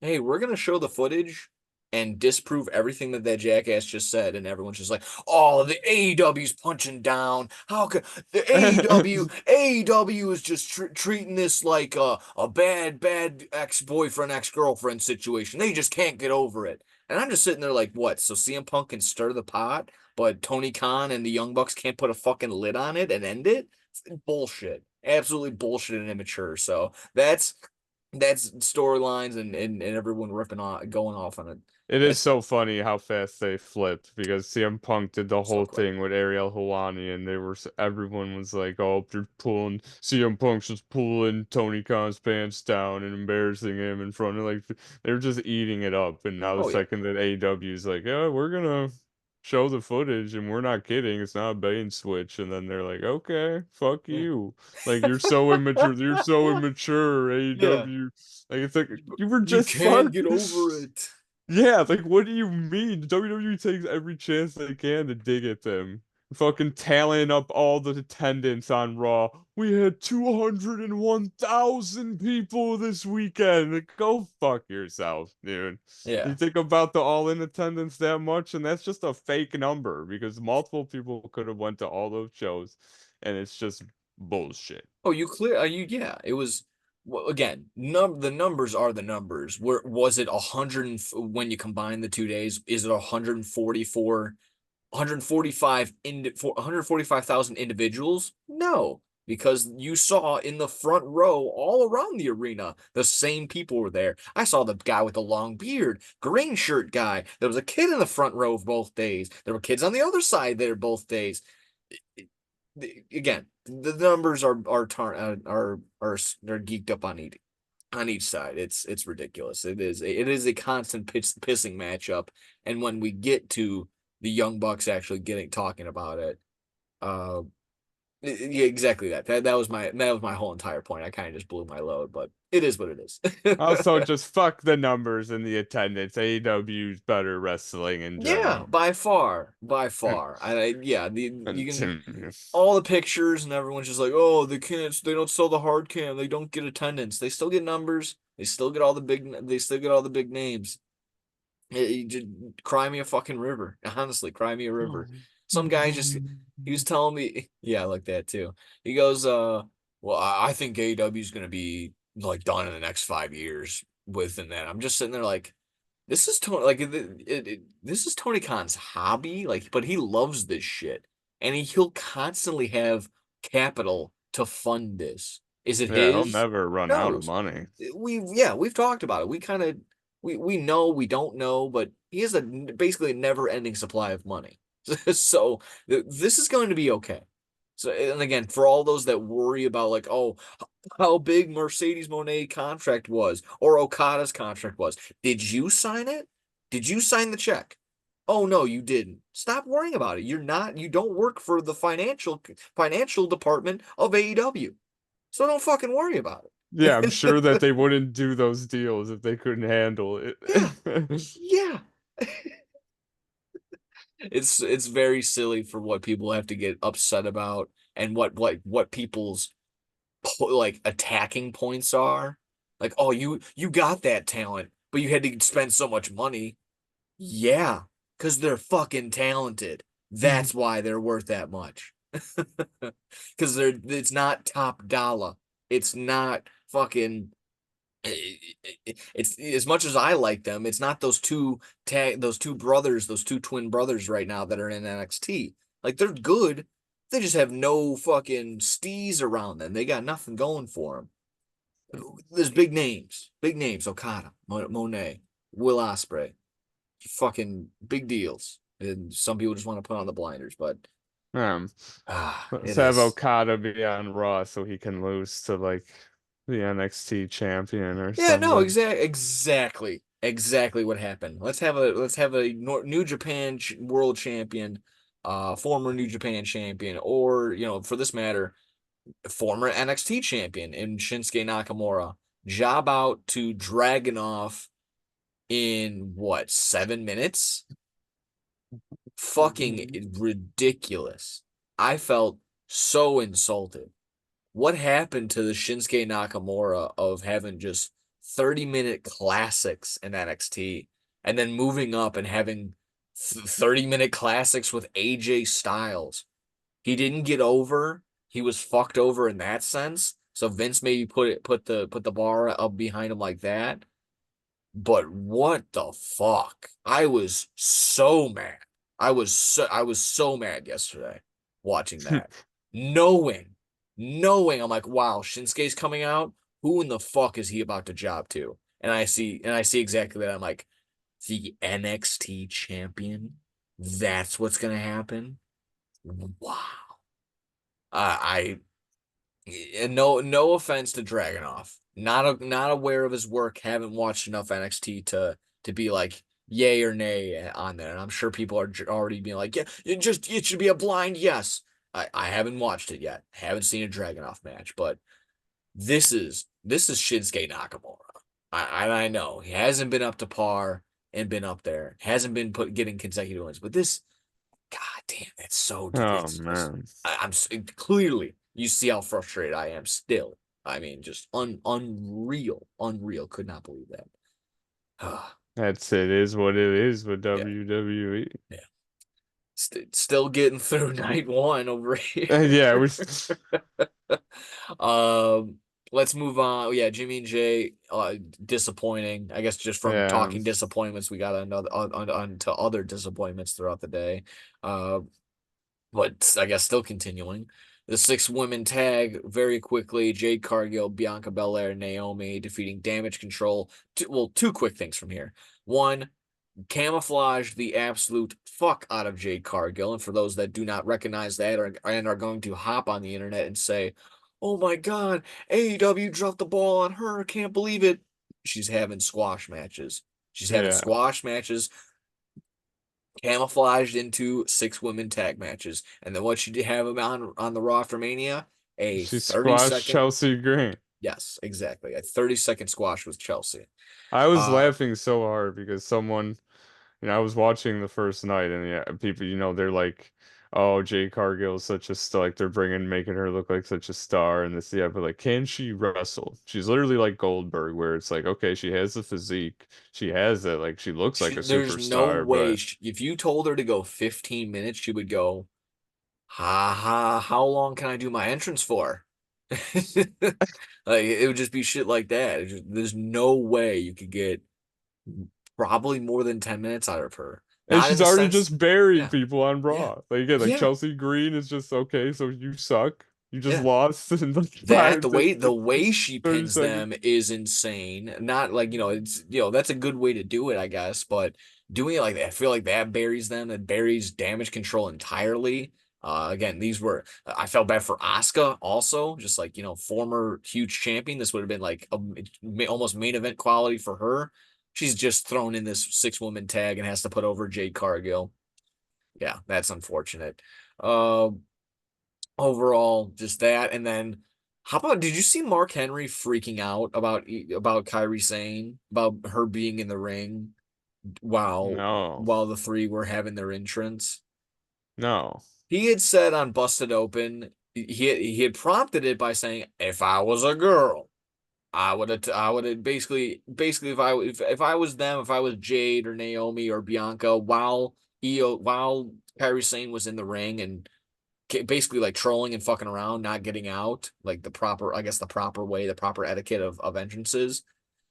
hey, we're gonna show the footage and disprove everything that that jackass just said, and everyone's just like, "Oh, the AEW's punching down. How could the AEW is just treating this like a bad ex-boyfriend ex-girlfriend situation. They just can't get over it." And I'm just sitting there like, "What? So CM Punk can stir the pot, but Tony Khan and the Young Bucks can't put a fucking lid on it and end it?" It's bullshit. Absolutely bullshit and immature. So that's storylines and everyone ripping off, going off on it. It is That's so funny how fast they flipped because CM Punk did the so whole quick. thing with Ariel Helwani, and everyone was like, "Oh, they're pulling CM Punk's just pulling Tony Khan's pants down and embarrassing him in front of like they were just eating it up." And now the Oh yeah. second that AEW is like, "Yeah, we're gonna show the footage, and we're not kidding, it's not a bait and switch," and then they're like, "Okay, fuck Yeah. you." Like you're so immature. You're so immature, Yeah. AEW. Like it's like you were You just can't fuck. get over it. Yeah, like what do you mean? WWE takes every chance they can to dig at them. Fucking tallying up all the attendance on Raw. We had 201,000 people this weekend. Like, go fuck yourself, dude. You Yeah. think about the all-in attendance that much, and that's just a fake number because multiple people could have went to all those shows, and it's just bullshit. Oh, you clear? You yeah. It was well, again. The numbers are the numbers. Where was it? 100 when you combine the 2 days, is it 144, 145 for 145,000 individuals? No, because you saw in the front row all around the arena the same people were there. I saw the guy with the long beard, green shirt guy. There was a kid in the front row of both days. There were kids on the other side there both days. Again, the numbers are geeked up on each side. It's ridiculous. It is a constant pissing matchup. And when we get to the Young Bucks actually getting talking about it, uh, yeah, exactly that. That was my whole entire point. I kind of just blew my load, but it is what it is. Also, just fuck the numbers and the attendance. AEW's better wrestling in Yeah, general. by far. Yeah, you And can all the pictures and everyone's just like, oh, they don't sell the hard cam, they don't get attendance, they still get numbers, they still get all the big names. Just cry me a fucking river. Honestly, cry me a river. Some guy just he was telling me, yeah, like that too. He goes, well, I think AEW is gonna be like done in the next 5 years within that. I'm just sitting there like, this is Tony, like this is Tony Khan's hobby, like, but he loves this shit, and he'll constantly have capital to fund this. Is it yeah, he'll his? never Who run out of knows? money. We've talked about it. We know we don't know, but he has a basically a never-ending supply of money. So this is going to be okay. So and again, for all those that worry about like, oh, how big Mercedes Moné contract was or Okada's contract was. Did you sign it? Did you sign the check? Oh no, you didn't. Stop worrying about it. You don't work for the financial department of AEW. So don't fucking worry about Yeah, I'm sure that it. they wouldn't do those deals if they couldn't handle it. Yeah. Yeah. It's very silly for what people have to get upset about and what people's like attacking points are. Like, oh, you got that talent, but you had to spend so much money. Yeah, because they're fucking talented. That's why they're worth that much. Because it's not top dollar. It's not fucking it's as much as I like them, it's not those two brothers, those two twin brothers right now that are in NXT. Like they're good. They just have no fucking steez around them. They got nothing going for them. There's big names. Okada, Monet, Will Ospreay, fucking big deals. And some people just want to put on the blinders, but Um, let's it have is. Okada be on Raw so he can lose to like the NXT champion or Yeah, no, something. exactly what happened. Let's have a New Japan World Champion, former New Japan champion, or for this matter, former NXT champion in Shinsuke Nakamura, job out to Dragunov in what 7 minutes? Fucking ridiculous. I felt so insulted. What happened to the Shinsuke Nakamura of having just 30-minute classics in NXT? and then moving up and having 30-minute classics with AJ Styles. He didn't get over. He was fucked over in that sense. So Vince maybe put the bar up behind him like that. But what the fuck? I was so mad. I was so mad yesterday watching that. Knowing, knowing I'm like, wow, Shinsuke's coming out. Who in the fuck is he about to job to? And I see exactly that. I'm like, the NXT champion. That's what's gonna happen. Wow. I and no offense to Dragunov. Not aware of his work, haven't watched enough NXT to be like yay or nay on there. And I'm sure people are already being like, yeah, it should be a blind yes. I haven't watched it yet. Haven't seen a Dragunov match, but this is Shinsuke Nakamura. I know he hasn't been up to par and been up there. Hasn't been getting consecutive wins, but this God damn, that's so. Oh It's just, man. I'm clearly you see how frustrated I am still. I mean, just unreal, unreal. Could not believe that. That's it is what it is with Yeah, WWE. yeah. Still getting through night one over Yeah, here. um, let's move on. Yeah, Jimmy and Jay, disappointing. I guess just from yeah. talking disappointments, we got another on to other disappointments throughout the day. Uh, but I guess still continuing. The six women tag very quickly. Jade Cargill, Bianca Belair, Naomi defeating Damage Control. Two quick things from here. One, camouflaged the absolute fuck out of Jade Cargill. And for those that do not recognize that and are going to hop on the internet and say, oh my God, AEW dropped the ball on her. Can't believe it. She's having squash matches. She's having Yeah. squash matches camouflaged into six women tag matches. And then what she did have on the Raw after Mania, a She 30 squashed second, Chelsea Green. yes, exactly, a 30-second squash with Chelsea. I was Uh, laughing so hard because someone, I was watching the first night and yeah, people, they're like, oh, Jade Cargill is such a star. Like they're making her look like such a star and this, yeah, but like, can she wrestle? She's literally like Goldberg, where it's like, okay, she has the physique, she has it, like she looks like a there's no superstar, way but if you told her to go 15 minutes, she would go, ha ha, how long can I do my entrance for? Like it would just be shit like that. There's no way you could get probably more than 10 minutes out of her. and Not in she's the already sense, just burying yeah, people on yeah, Raw. Like again, like yeah, Chelsea Green is just okay, so you suck. You just yeah. lost in like That five, the way she 30 pins seconds. them is insane. Not like, it's that's a good way to do it, I guess, but doing it like that, I feel like that buries them, that buries Damage Control entirely. Again, these were I felt bad for Asuka also, just like, former huge champion. This would have been like almost main event quality for her. She's just thrown in this six-woman tag and has to put over Jade Cargill. Yeah, that's unfortunate. Overall, just that. And then, how about did you see Mark Henry freaking out about Kyrie saying about her being in the ring while No, while the three were having their entrance? no. He had said on Busted Open, he had prompted it by saying, "If I was a girl, I would have basically if I was them, if I was Jade or Naomi or Bianca, while Kyrie Sane was in the ring and basically like trolling and fucking around, not getting out, like I guess the proper way, the proper etiquette of entrances.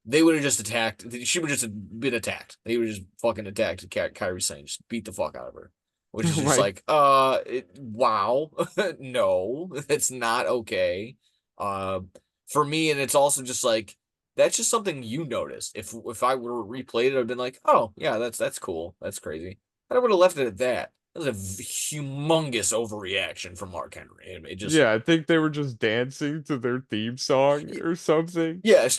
They would have just attacked. She would just have been attacked. They would have just fucking attacked Kyrie Sane, just beat the fuck out of her. Which is just Like, like, wow, no, that's not okay. Uh, for me, and it's also just like that's just something you notice. If I were replayed it, I'd been like, oh yeah, that's cool, that's crazy. But I would have left it at that. That was a humongous overreaction from Mark Henry. It just, yeah, I think they were just dancing to their theme song or something. yeah,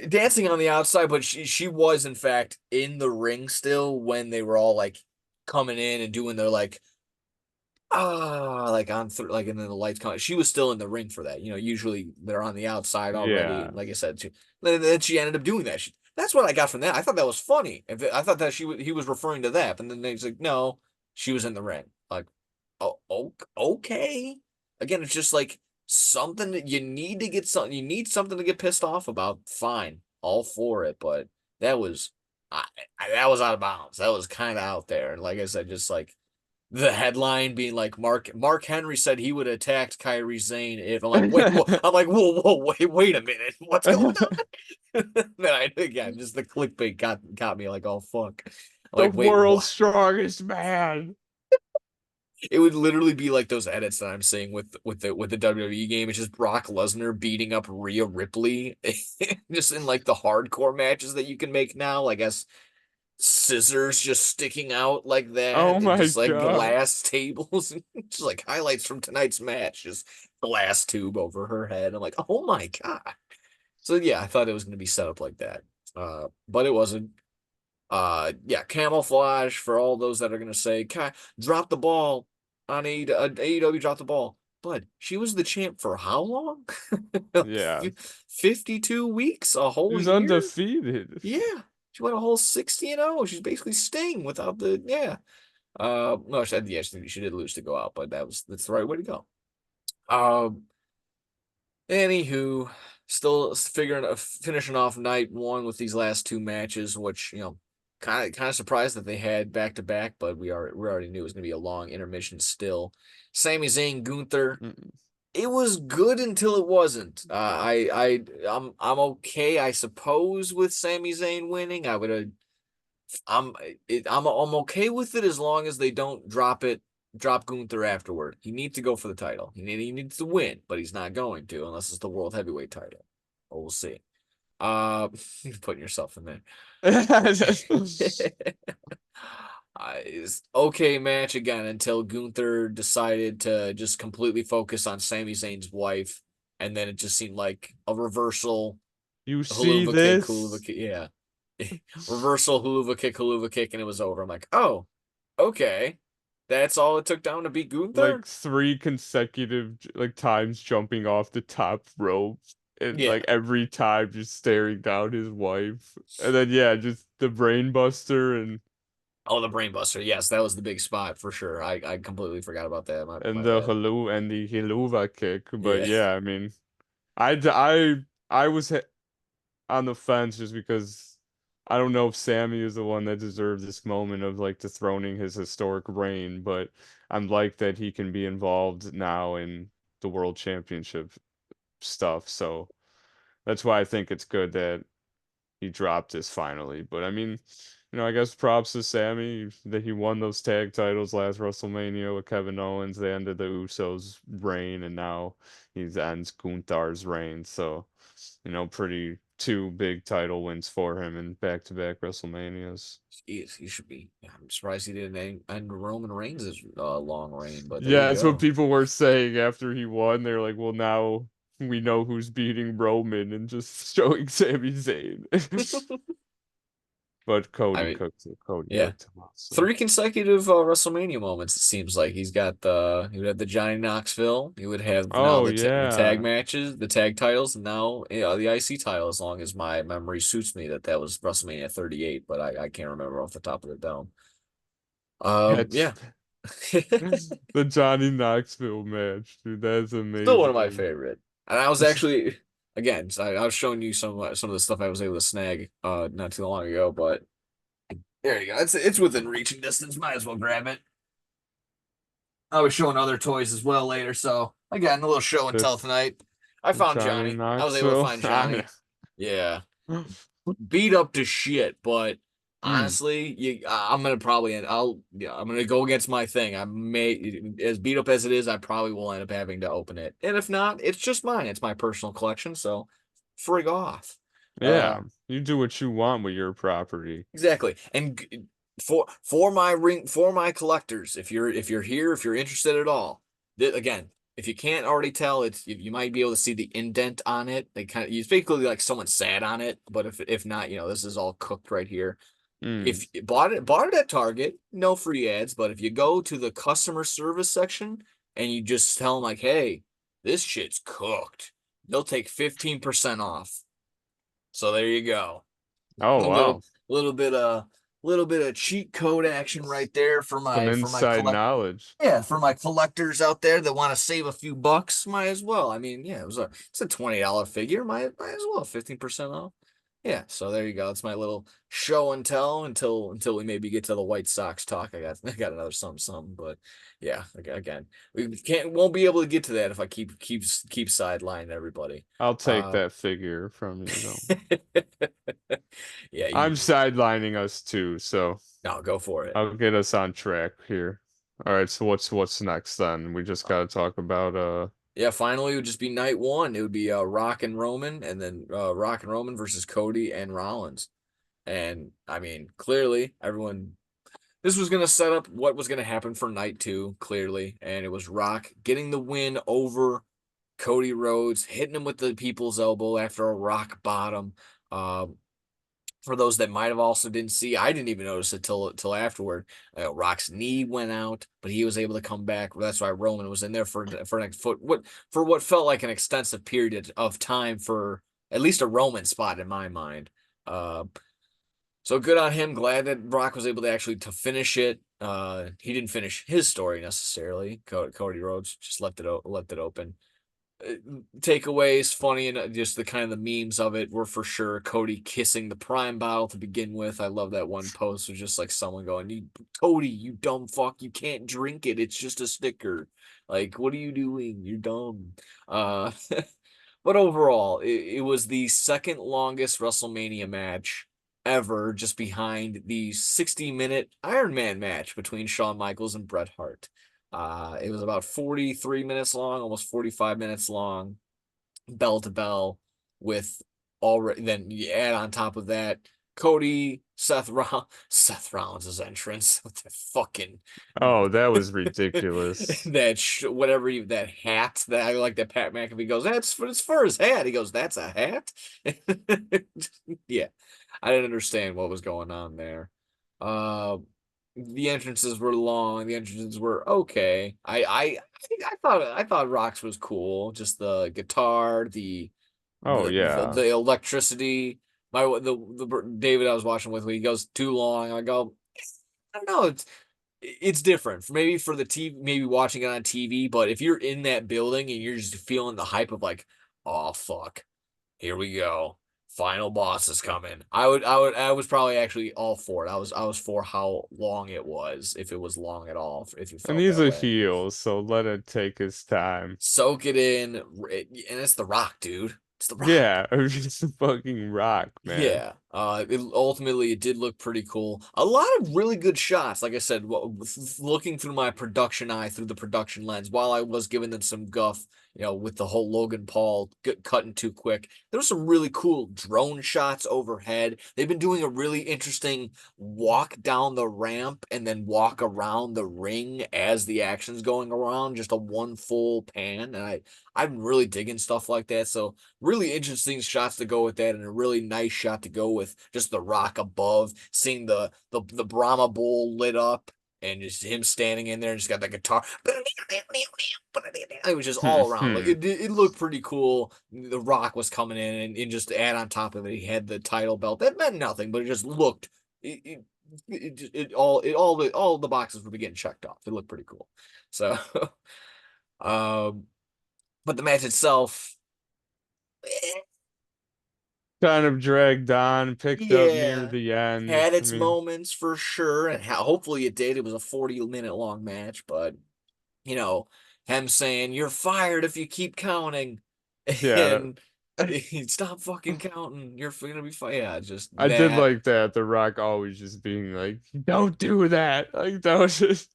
dancing on the outside, but she was in fact in the ring still when they were all like coming in and doing their like like on through like and then the lights come. She was still in the ring for that. Usually they're on the outside already. Yeah. Like I said, then she ended up doing that. That's what I got from that. I thought that was funny. I thought that he was referring to that, and then he's like, no, she was in the ring. Like, oh, okay. Again, it's just like something that you need to get something. You need something to get pissed off about. Fine, all for it. But that was. I, that was out of bounds. That was kind of out there. And like I said, just like the headline being like Mark Henry said he would have attacked Kyrie Zane if I'm like, wait, whoa. I'm like, whoa, wait a minute. What's going on? Then again, just the clickbait got me like, oh fuck. I'm The like, wait, world's what? strongest man. It would literally be like those edits that I'm seeing with the WWE game. It's just Brock Lesnar beating up Rhea Ripley, just in like the hardcore matches that you can make now. I guess scissors just sticking out like that, Oh and my just like God. glass tables, and just like highlights from tonight's match, just glass tube over her head. I'm like, oh my God. So yeah, I thought it was going to be set up like that, but it wasn't. Yeah, camouflage for all those that are gonna say, drop the ball on AEW, drop the ball. But she was the champ for how long? Yeah. 52 weeks, a whole He's year? undefeated. Yeah. She went a whole 60-0. She's basically staying without the yeah. No, yeah, she did lose to go out, but that's the right way to go. Um, Anywho, still figuring finishing off night one with these last two matches, which kind of surprised that they had back to back, but we already knew it was going to be a long intermission. Still, Sami Zayn Gunther, Mm. it was good until it wasn't. I'm okay, I suppose, with Sami Zayn winning. I would have I'm I'm okay with it as long as they don't drop Gunther afterward. He needs to go for the title. He needs to win, but he's not going to unless it's the world heavyweight title. But we'll see. Uh, putting yourself in there. It's okay match again until Gunther decided to just completely focus on Sami Zayn's wife, and then it just seemed like a reversal. You see Huluva this? kick, yeah. Reversal, huluva kick, and it was over. I'm like, oh, okay. That's all it took down to beat Like Gunther? three consecutive like times jumping off the top rope and Yeah. like every time just staring down his wife. And then yeah, just the brain buster Oh, the brainbuster. Yes, that was the big spot for sure. I completely forgot about that. My bad. the Helluva kick. But Yeah. yeah, I mean, I was on the fence just because I don't know if Sammy is the one that deserved this moment of like dethroning his historic reign, but I'm like that he can be involved now in the world championship stuff. So that's why I think it's good that he dropped this finally. But I mean, I guess props to Sammy that he won those tag titles last WrestleMania with Kevin Owens. They ended the Usos' reign, and now he ends Gunther's reign. So, pretty two big title wins for him in back-to-back WrestleManias. He should be. I'm surprised he didn't end Roman Reigns' long reign, but there Yeah, you that's what go. people were saying after he won. They're like, well, now we know who's beating Roman and just showing Sami Zayn. But I Cody mean, cooked it. Cody yeah. cooked him up. So. Three consecutive WrestleMania moments, it seems like. He would have the Johnny Knoxville. He would have now Oh the tag yeah. matches, the tag titles, and now the IC title, as long as my memory suits me that was WrestleMania 38, but I can't remember off the top of the dome. That's Yeah. the Johnny Knoxville match, dude. That's Still one of my amazing. favorite. And I was actually, again, so I was showing you some of the stuff I was able to snag not too long ago, but there you go. It's within reaching distance. Might as well grab it. I was showing other toys as well later, so I got a little show and tell This tonight. I found Johnny Johnny. I was able to Knoxville. find Johnny. Yeah, beat up to shit, but Mm, honestly, I'm gonna probably I'm gonna go against my thing. I may as beat up as it is, I probably will end up having to open it, and if not, it's just mine. It's my personal collection, so frig off. Uh, yeah, you do what you want with your property. Exactly. And for my collectors, if you're interested at all, again, if you can't already tell, you might be able to see the indent on it. They kind of it's basically like someone sat on it, but if not, this is all cooked right here. Mm. If you bought it at Target, no free ads, but if you go to the customer service section and you just tell them like, "Hey, this shit's cooked," they'll take 15% off. So there you go. Oh A little wow, little bit little bit of cheat code action right there for some my inside knowledge. yeah, for my collectors out there that want to save a few bucks. Might as well. I mean, yeah, it's a $20 figure. Might as well 15% off. Yeah, so there you go. It's my little show and tell until we maybe get to the White Sox talk. I got I got another something, but yeah, again, we won't be able to get to that if I keep sidelining everybody. I'll take Uh, that figure from you though. yeah, I'm you sidelining us too, so no go for it. I'll get us on track here. All right, so what's next then? We just Uh, gotta talk about yeah, finally it would just be night one. It would be Rock and Roman, and then Rock and Roman versus Cody and Rollins. And I mean, clearly everyone this was going to set up what was going to happen for night two, clearly. And it was Rock getting the win over Cody Rhodes, hitting him with the people's elbow after a rock bottom. Uh, for those that might have also didn't see, I didn't even notice it till afterward. Rock's knee went out, but he was able to come back. That's why Roman was in there for next foot what felt like an extensive period of time for at least a Roman spot in my mind. Uh, so good on him. Glad that Brock was able to actually to finish it. He didn't finish his story necessarily. Cody Rhodes just left it open. Uh, Takeaways, funny and just the kind of the memes of it were for sure Cody kissing the Prime bottle to begin with. I love that one post was just like someone going, Cody, you dumb fuck, you can't drink it. It's just a sticker. Like, what are you doing? You're dumb. Uh, but overall, it was the second longest WrestleMania match ever, just behind the 60-minute Iron Man match between Shawn Michaels and Bret Hart. It was about 43 minutes long, almost 45 minutes long, bell to bell, with already then you add on top of that Cody, Seth Rollins' entrance with the fucking oh, that was ridiculous. whatever that hat that I like that Pat McAfee goes, it's for his hat. He goes, that's a hat. Yeah, I didn't understand what was going on there. Uh, the entrances were long. The entrances were okay. I thought Rocks was cool. Just the guitar, Oh yeah. the electricity. The David I was watching with, when he goes too long, I go, I don't know. It's different. Maybe for the TV, maybe watching it on TV, but if you're in that building and you're just feeling the hype of like, oh fuck, here we go. Final boss is coming. I was probably actually all for it. I was for how long it was, if it was long at all, if you And felt he's that a way. heel, so let it take his time. Soak it in, and it's The Rock, dude. It's The Rock. Yeah, or just a fucking rock, man. Yeah. Ultimately it did look pretty cool. A lot of really good shots. Like I said, looking through my production eye, through the production lens, while I was giving them some guff, with the whole Logan Paul cutting too quick, there was some really cool drone shots overhead. They've been doing a really interesting walk down the ramp and then walk around the ring as the action's going around, just a one full pan. And I'm really digging stuff like that. So really interesting shots to go with that, and a really nice shot to go with just the Rock above, seeing the Brahma Bull lit up, and just him standing in there and just got the guitar. It was just all around. Like it looked pretty cool. The Rock was coming in, and just to add on top of it, he had the title belt. That meant nothing, but it just looked all the boxes were getting checked off. It looked pretty cool. So um but the match itself, Kind of dragged on, picked up near yeah, the end. had I its mean, moments for sure, and hopefully it did. It was a 40-minute long match, but you know, him saying you're fired if you keep counting, yeah, and stop fucking counting. You're gonna be fired. Yeah, just I did that. like that. The Rock always just being like, "Don't do that." Like that was just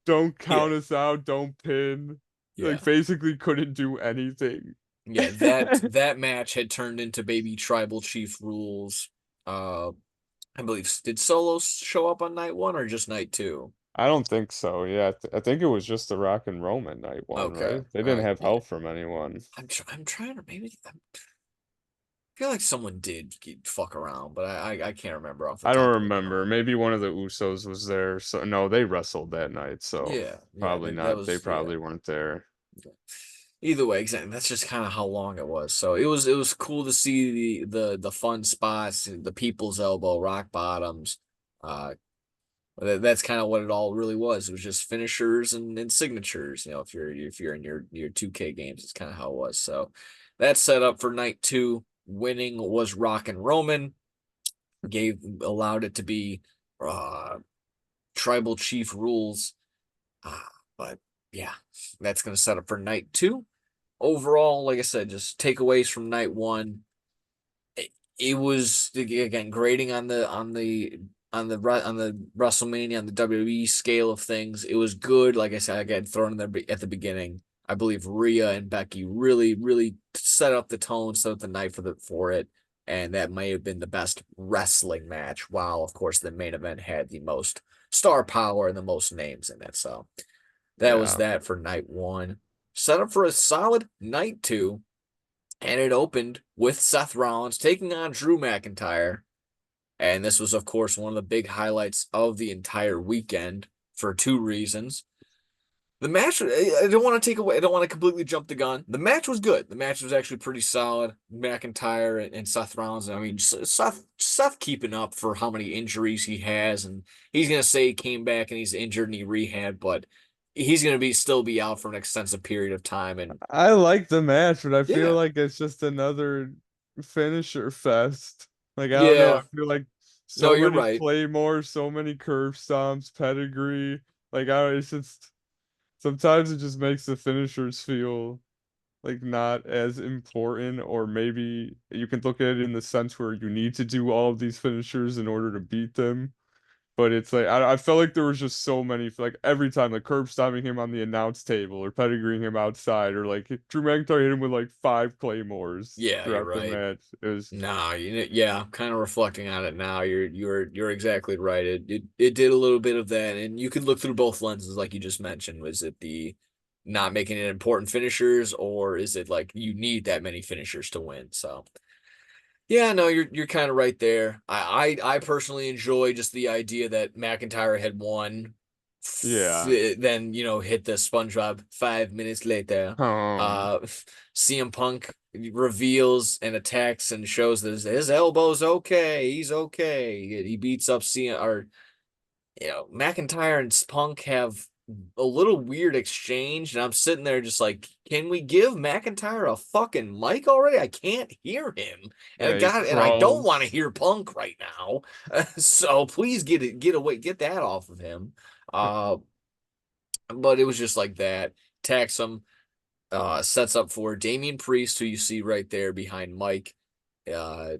don't Yeah, count us out, don't pin. Like yeah, basically couldn't do anything. yeah. That match had turned into baby tribal chief rules. Uh, I believe did Solo show up on night one or just night two? I don't think so. Yeah, I think it was just the Rock and Roman night one, Okay, right? They didn't have yeah. help from anyone. I'm trying to maybe. I feel like someone did fuck around, but I can't remember off the I don't top of the remember. dome. Maybe one of the Usos was there. So no, they wrestled that night, so Yeah, probably that not. They was yeah. probably weren't there. Either way, exactly. That's just kind of how long it was. So it was cool to see the fun spots, the people's elbow, rock bottoms. Uh, that's kind of what it all really was. It was just finishers and signatures. If you're in your 2K games, it's kind of how it was. So that's set up for night two. winning was Rock and Roman, allowed it to be uh, tribal chief rules. Uh, but yeah, that's going to set up for night two. Overall, like I said, just takeaways from night one. It was again grading on the WrestleMania on the WWE scale of things. It was good. Like I said, I got thrown in there at the beginning. I believe Rhea and Becky really set up the tone, set up the night for it, and that may have been the best wrestling match. While of course the main event had the most star power and the most names in it. So that was Yeah. that for night one. Set up for a solid night two, and it opened with Seth Rollins taking on Drew McIntyre. And this was, of course, one of the big highlights of the entire weekend for two reasons. The match, I don't want to take away, I don't want to completely jump the gun. The match was good. The match was actually pretty solid. McIntyre and Seth Rollins. I mean, Seth keeping up for how many injuries he has. And he's going to say he came back and he's injured and he rehabbed, but he's going to still be out for an extensive period of time. And I like the match, but I feel yeah, like it's just another finisher fest. Like I don't know, I yeah, feel like no, so you're many right. claymores, so many curb stomps, pedigree. Like I don't, it's just sometimes it just makes the finishers feel like not as important, or maybe you can look at it in the sense where you need to do all of these finishers in order to beat them. But it's like I felt like there was just so many, like every time, like curb stomping him on the announce table or pedigreeing him outside, or like Drew McIntyre hit him with like five claymores Yeah, you're throughout the right. match. It was No, yeah, kind of reflecting on it now, you're exactly right. It did a little bit of that, and you could look through both lenses, like you just mentioned. Was it the not making it important finishers, or is it like you need that many finishers to win? So yeah, no, you're kind of right there. I personally enjoy just the idea that McIntyre had won, yeah. then hit the SpongeBob 5 minutes later. Um Uh, CM Punk reveals and attacks and shows that his elbow's okay. He's okay. He beats up CM or McIntyre and Punk have a little weird exchange, and I'm sitting there just like, can we give McIntyre a fucking mic already? I can't hear him, yeah, he and I don't want to crawls. hear Punk right now. So please get that off of him. Uh, but it was just like that. Tax him, sets up for Damian Priest, who you see right there behind Mike, uh,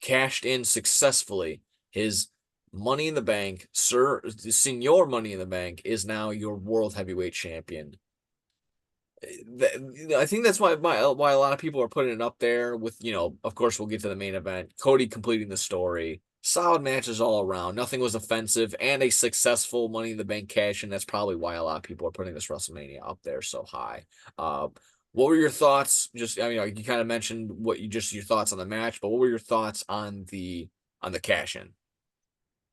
cashed in successfully. His Money in the Bank, Sir Senior Money in the Bank, is now your World Heavyweight Champion. I think that's why a lot of people are putting it up there with, of course we'll get to the main event. Cody completing the story. Solid matches all around. Nothing was offensive and a successful Money in the Bank cash, and that's probably why a lot of people are putting this WrestleMania up there so high. Uh, what were your thoughts? Just I mean, you kind of mentioned your thoughts on the match, but what were your thoughts on the cash in?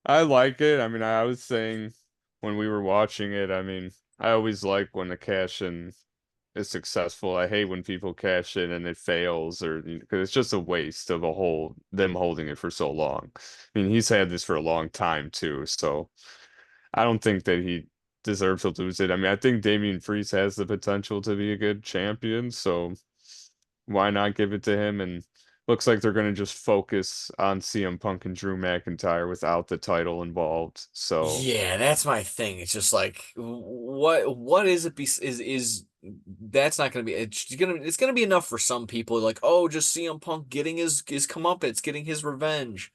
I like it. I mean, I was saying when we were watching it, I mean, I always like when the cash in is successful. I hate when people cash in and it fails, or because it's just a waste of a whole them holding it for so long. I mean, he's had this for a long time too, so I don't think that he deserves to lose it. I mean, I think Damian Priest has the potential to be a good champion, so why not give it to him? And looks like they're going to just focus on CM Punk and Drew McIntyre without the title involved. So, Yeah, that's my thing. It's just like what is it be is that's not gonna be it's gonna be enough for some people, like, oh, just CM Punk getting his comeuppance, getting his revenge.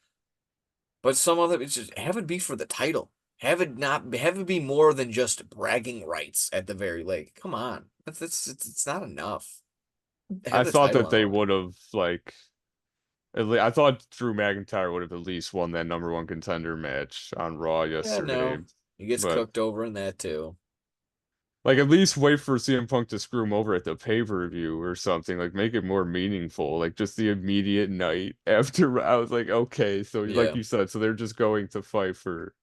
But some other it's just have it be for the title. Have it be more than just bragging rights at the very like. Come on. It's not enough. Have I the thought title that on the they line. would have like I thought Drew McIntyre would have at least won that number one contender match on Raw Yeah, yesterday. no. He gets But cooked over in that too. like at least wait for CM Punk to screw him over at the pay-per-view or something. Like make it more meaningful. Like just the immediate night after I was like, okay, so like Yeah. you said, so they're just going to fight for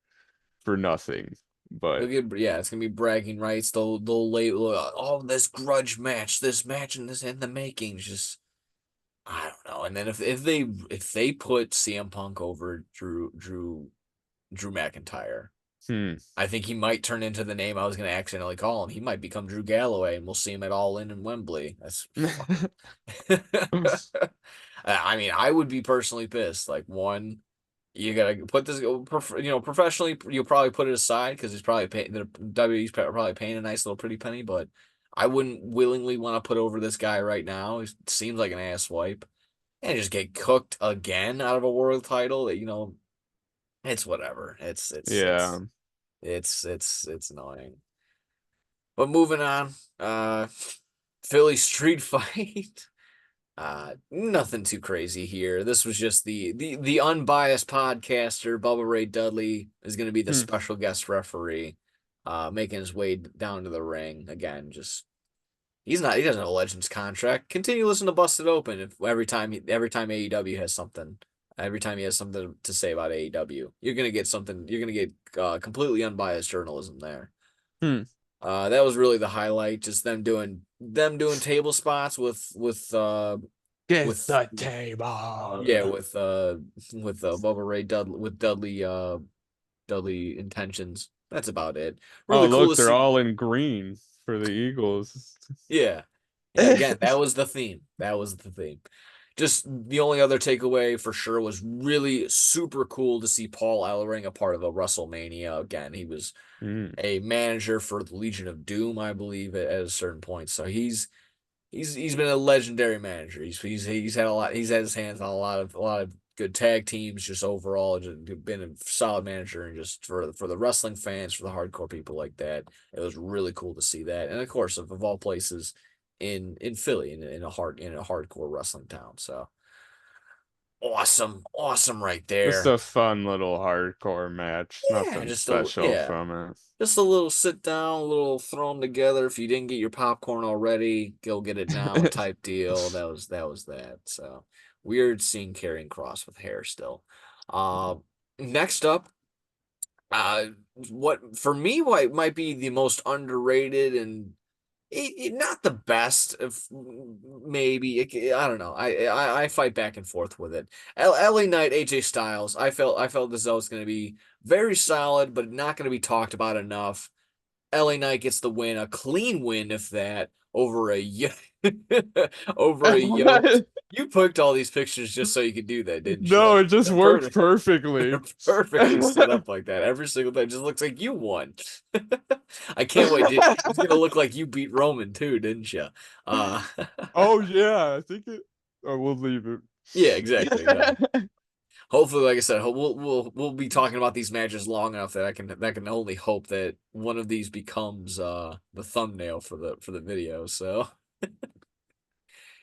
nothing. They'll But get yeah, it's gonna be bragging rights. They'll label oh, this grudge match, this match and this in the making. Just I don't know. And then if they put CM Punk over Drew McIntyre, hmm. I think he might turn into the name I was gonna accidentally call him. He might become Drew Galloway, and we'll see him at All In Wembley. That's fucking. I mean, I would be personally pissed. Like one, you gotta put this, professionally. You'll probably put it aside because he's probably paying the WWE's probably paying a nice little pretty penny. But I wouldn't willingly want to put over this guy right now. He seems like an ass wipe, and just get cooked again out of a world title. It's whatever. Yeah. It's annoying. But moving on, Philly street fight. Nothing too crazy here. This was just the unbiased podcaster Bubba Ray Dudley is going to be the Hmm. special guest referee, making his way down to the ring again. Just he doesn't have a Legends contract. Continue listening to Busted Open if every time AEW has something. Every time he has something to say about AEW, you're gonna get something. You're gonna get completely unbiased journalism there. Hmm. That was really the highlight. Just them doing table spots Get with the table. yeah with Bubba Ray Dudley with Dudley intentions. That's about it. Oh, Really cool look, to they're see. all in green for the Eagles. Yeah. Yeah, again, that was the theme. That was the theme. Just the only other takeaway for sure was really super cool to see Paul Ellering a part of a WrestleMania. Again, he was Hmm. a manager for the Legion of Doom, I believe, at a certain point. So he's been a legendary manager. He's had a lot. He's had his hands on a lot of good tag teams. Just overall, just been a solid manager, and just for the wrestling fans, for the hardcore people like that, it was really cool to see that. And of course, of all places, in Philly, in a hardcore wrestling town. So awesome right Just there. a fun little hardcore match. Yeah, Nothing special from it. just a little sit down, a little throw them together. If you didn't get your popcorn already, go get it now type deal. That was that. So weird seeing Karrion Cross with hair still. Uh, Next up, uh, what for me what might be the most underrated and not the best of maybe I don't know. I fight back and forth with it. LA Knight, AJ Styles. I felt as though it's going to be very solid, but not going to be talked about enough. LA Knight gets the win, a clean win, if that, over over a yoked. You picked all these pictures just so you could do that, didn't you? No, it just They're worked perfect. perfectly. They're perfectly set up like that. Every single time, it just looks like you won. I can't wait. It's gonna look like you beat Roman too, didn't you? Uh, Oh yeah, I think it. Oh, we'll leave yeah, exactly. No. it. Hopefully, like I said, we'll be talking about these matches long enough that I can only hope that one of these becomes the thumbnail for the video. So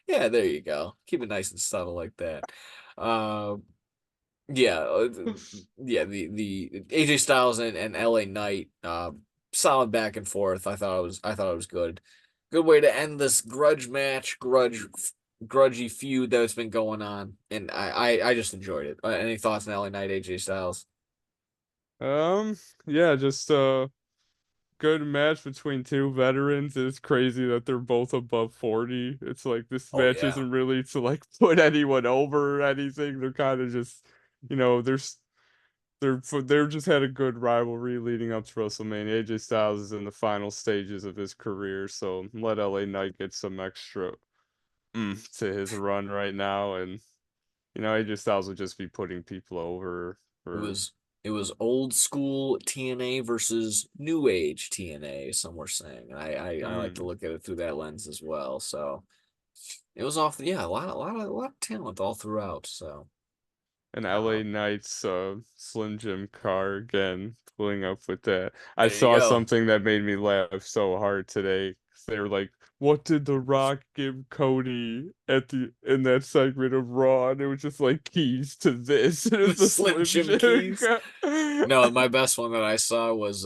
yeah, there you go. Keep it nice and subtle like that. Um, yeah, yeah. The AJ Styles and LA Knight, solid back and forth. I thought it was good. Good way to end this grudgy feud that's been going on, and I just enjoyed it. Any thoughts on LA Knight, AJ Styles? Um, yeah, just a good match between two veterans. It's crazy that they're both above 40. It's like this Oh match yeah, isn't really to like put anyone over or anything. They're kind of just, they're just had a good rivalry leading up to WrestleMania. AJ Styles is in the final stages of his career, so let LA Knight get some extra to his run right now, and AJ Styles will just be putting people over it for. was it was old school TNA versus new age TNA. Some were saying, and I like to Mm. look at it through that lens as well. So it was off. Yeah, a lot of talent all throughout. So. An Uh, LA Knights Slim Jim car again, pulling up with that. I there you saw go. something that made me laugh so hard today. They were like, "What did The Rock give Cody at the in that segment of Raw?" And it was just like keys to this. And The it's the Slim Slim Jim Jim keys. car. No, my best one that I saw was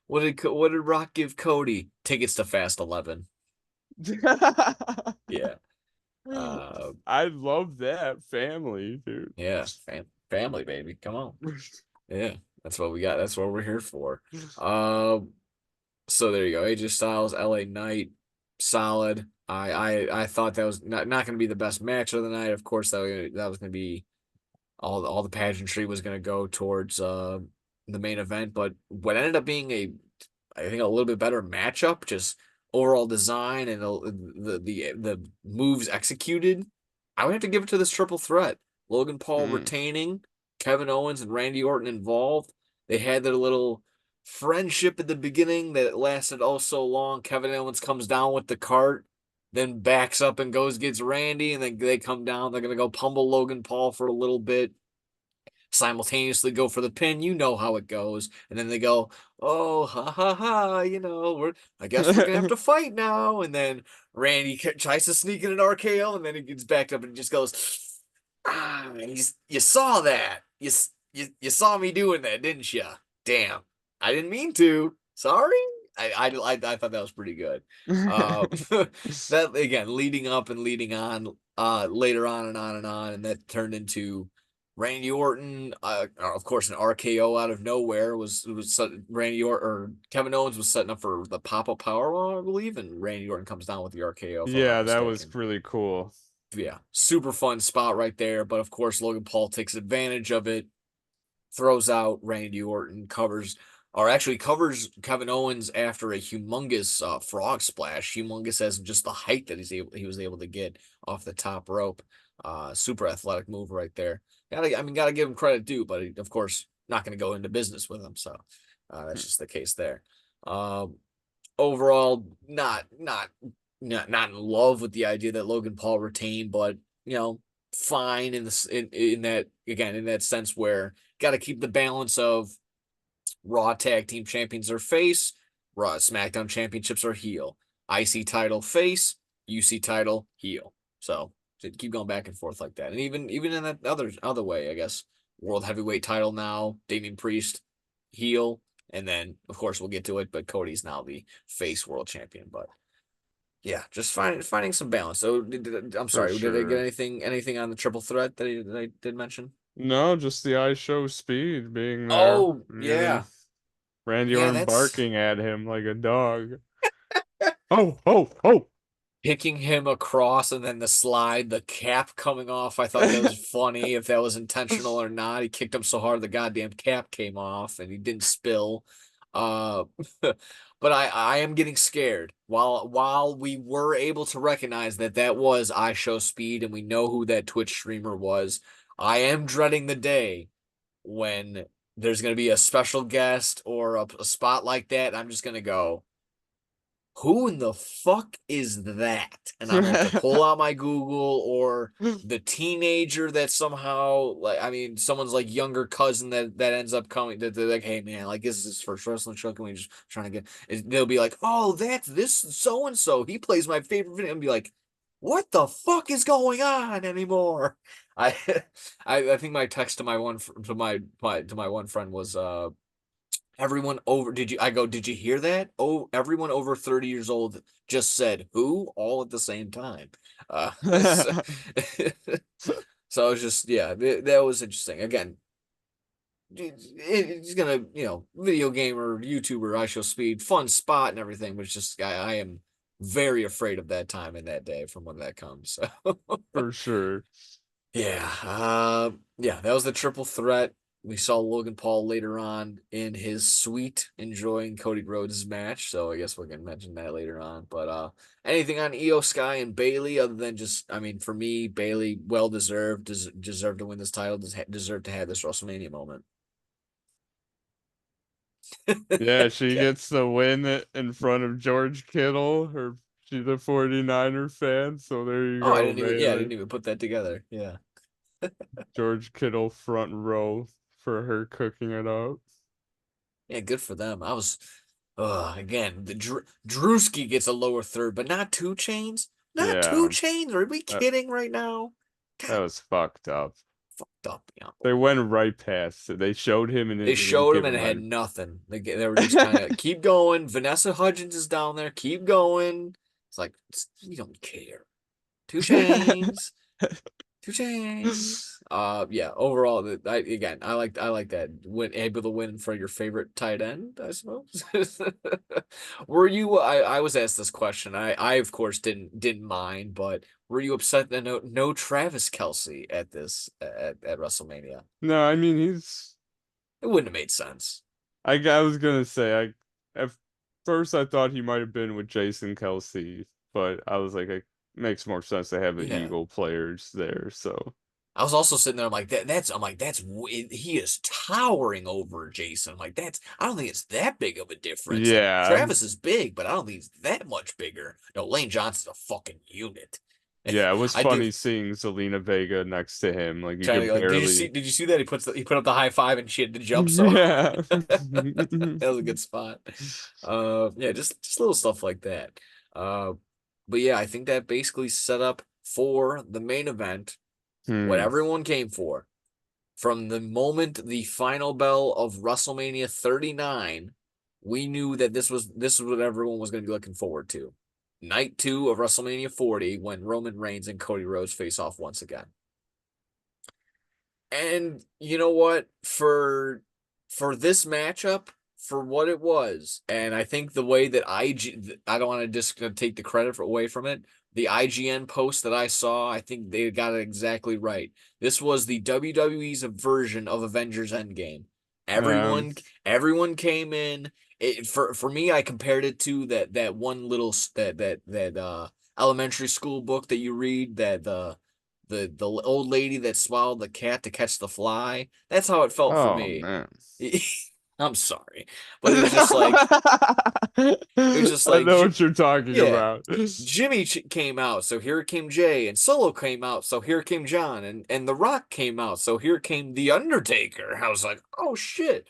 what did Rock give Cody? Tickets to Fast 11. Yeah. Uh I love that family, dude. yeah, family baby. Come on. Yeah. That's what we got. That's what we're here for. So there you go. AJ Styles, LA Knight, solid. I thought that was not going to be the best match of the night. Of course, that was going to be all the pageantry was going to go towards the main event, but what ended up being I think a little bit better matchup, just overall design and the moves executed. I would have to give it to this triple threat. Logan Paul Mm. retaining, Kevin Owens and Randy Orton involved. They had their little friendship at the beginning that lasted oh so long. Kevin Owens comes down with the cart, then backs up and goes gets Randy, and then they come down. They're gonna go pummel Logan Paul for a little bit, simultaneously go for the pin. You know how it goes. And then they go, oh, ha ha ha, I guess we're gonna have to fight now. And then Randy tries to sneak in an RKO, and then he gets backed up and just goes, ah, you saw that. You saw me doing that, didn't you? Damn. I didn't mean to. Sorry. I thought that was pretty good. Uh, that again, leading up and leading on, later on and on and on, and that turned into Randy Orton, of course, an RKO out of nowhere was Randy Orton or Kevin Owens was setting up for the pop up powerbomb, I believe, and Randy Orton comes down with the RKO if I'm not Yeah, that was mistaken. really cool. Yeah, super fun spot right there. But of course, Logan Paul takes advantage of it, throws out Randy Orton, or actually covers Kevin Owens after a humongous frog splash. Humongous as just the height that he was able to get off the top rope. Super athletic move right there. Gotta give him credit due, but of course not going to go into business with him. So that's just the case there. Um, Overall, not in love with the idea that Logan Paul retained, but fine in that again in that sense where got to keep the balance of Raw Tag Team Champions are face, Raw SmackDown Championships are heel, IC title face, UC title heel. So keep going back and forth like that, and even in that other way, I guess World Heavyweight title now, Damian Priest heel, and then of course we'll get to it, but Cody's now the face world champion. But yeah, just finding some balance. So I'm For sorry, did I get sure. anything on the triple threat that I did mention? No, just the I show speed being there. Oh And even yeah, Randy yeah, Orton that's barking at him like a dog. Oh, oh, oh. kicking him across and then the slide, the cap coming off. I thought that was funny. If that was intentional or not, he kicked him so hard the goddamn cap came off and he didn't spill. Uh, but I am getting scared. While we were able to recognize that that was I Show Speed and we know who that Twitch streamer was, I am dreading the day when there's going to be a special guest or a spot like that. I'm just going to go, who in the fuck is that? And I'm gonna have to pull out my Google or the teenager that somehow like someone's like younger cousin that ends up coming that they're like, hey man, like this is his first wrestling show. Can we just trying to get they'll be like, oh, that's this so and so. He plays my favorite video and be like, what the fuck is going on anymore? I I think my text to my one to my one friend was everyone over, did you hear that? Oh, everyone over 30 years old just said who all at the same time. So, so it was just, yeah, that was interesting. Again, he's gonna, video gamer, YouTuber, I Show Speed, fun spot and everything, but it's just, I am very afraid of that time and that day from when that comes. So. For sure. Yeah, that was the triple threat. We saw Logan Paul later on in his suite enjoying Cody Rhodes' match, so I guess we're gonna mention that later on. But anything on Io Sky and Bailey other than just, for me, Bailey well deserved, deserved to win this title, deserved to have this WrestleMania moment. Yeah, she Okay. gets the win in front of George Kittle. She's a 49er fan, so there you Oh, go, I didn't Bailey. even put that together. Yeah. George Kittle front row for her cooking it up. Yeah, good for them. Again, the Drewski gets a lower third, but not Two Chains. Not Two Yeah, Chains. Are we that, kidding right now? that God, was fucked up. fucked up beyond They belief. went right past it. They showed him and They they didn't showed him give and it him had any. nothing. They were just kind of keep going. Vanessa Hudgens is down there. Keep going. It's like we don't care. Two Chains. Two chains. Yeah. Overall, I like that. Able to win for your favorite tight end, I suppose. Were you? I was asked this question. I of course didn't mind, but were you upset that no Travis Kelsey at at WrestleMania? No, I mean he's. It wouldn't have made sense. I was gonna say at first I thought he might have been with Jason Kelsey, but I was like, makes more sense to have the Yeah. Eagle players there. So I was also sitting there. I'm like, he is towering over Jason. I'm like, I don't think it's that big of a difference. Like yeah, Travis is big, but I don't think he's that much bigger. No, Lane Johnson's a fucking unit. yeah, it was I do funny seeing Zelina Vega next to him. Like you trying to could go. barely. Did you see that he put up the high five and she had to jump so Yeah. hard. That was a good spot. Yeah, just little stuff like that. Uh, but yeah, I think that basically set up for the main event what Hmm. everyone came for. From the moment the final bell of WrestleMania 39, we knew that this was what everyone was going to be looking forward to. Night 2 of WrestleMania 40 when Roman Reigns and Cody Rhodes face off once again. And you know what? For this matchup, for what it was, and I think the way that I don't want to just take the credit away from it. The IGN post that I saw, I think they got it exactly right. This was the WWE's version of Avengers Endgame. Um. Everyone, everyone came in. For me, I compared it to that one little elementary school book that you read that the old lady that swallowed the cat to catch the fly. That's how it felt for Oh me. man. I'm sorry, but it was just I like know what you're talking yeah. about. Jimmy came out, so here came Jay, and Solo came out, so here came John, and The Rock came out, so here came The Undertaker. I was like, oh shit.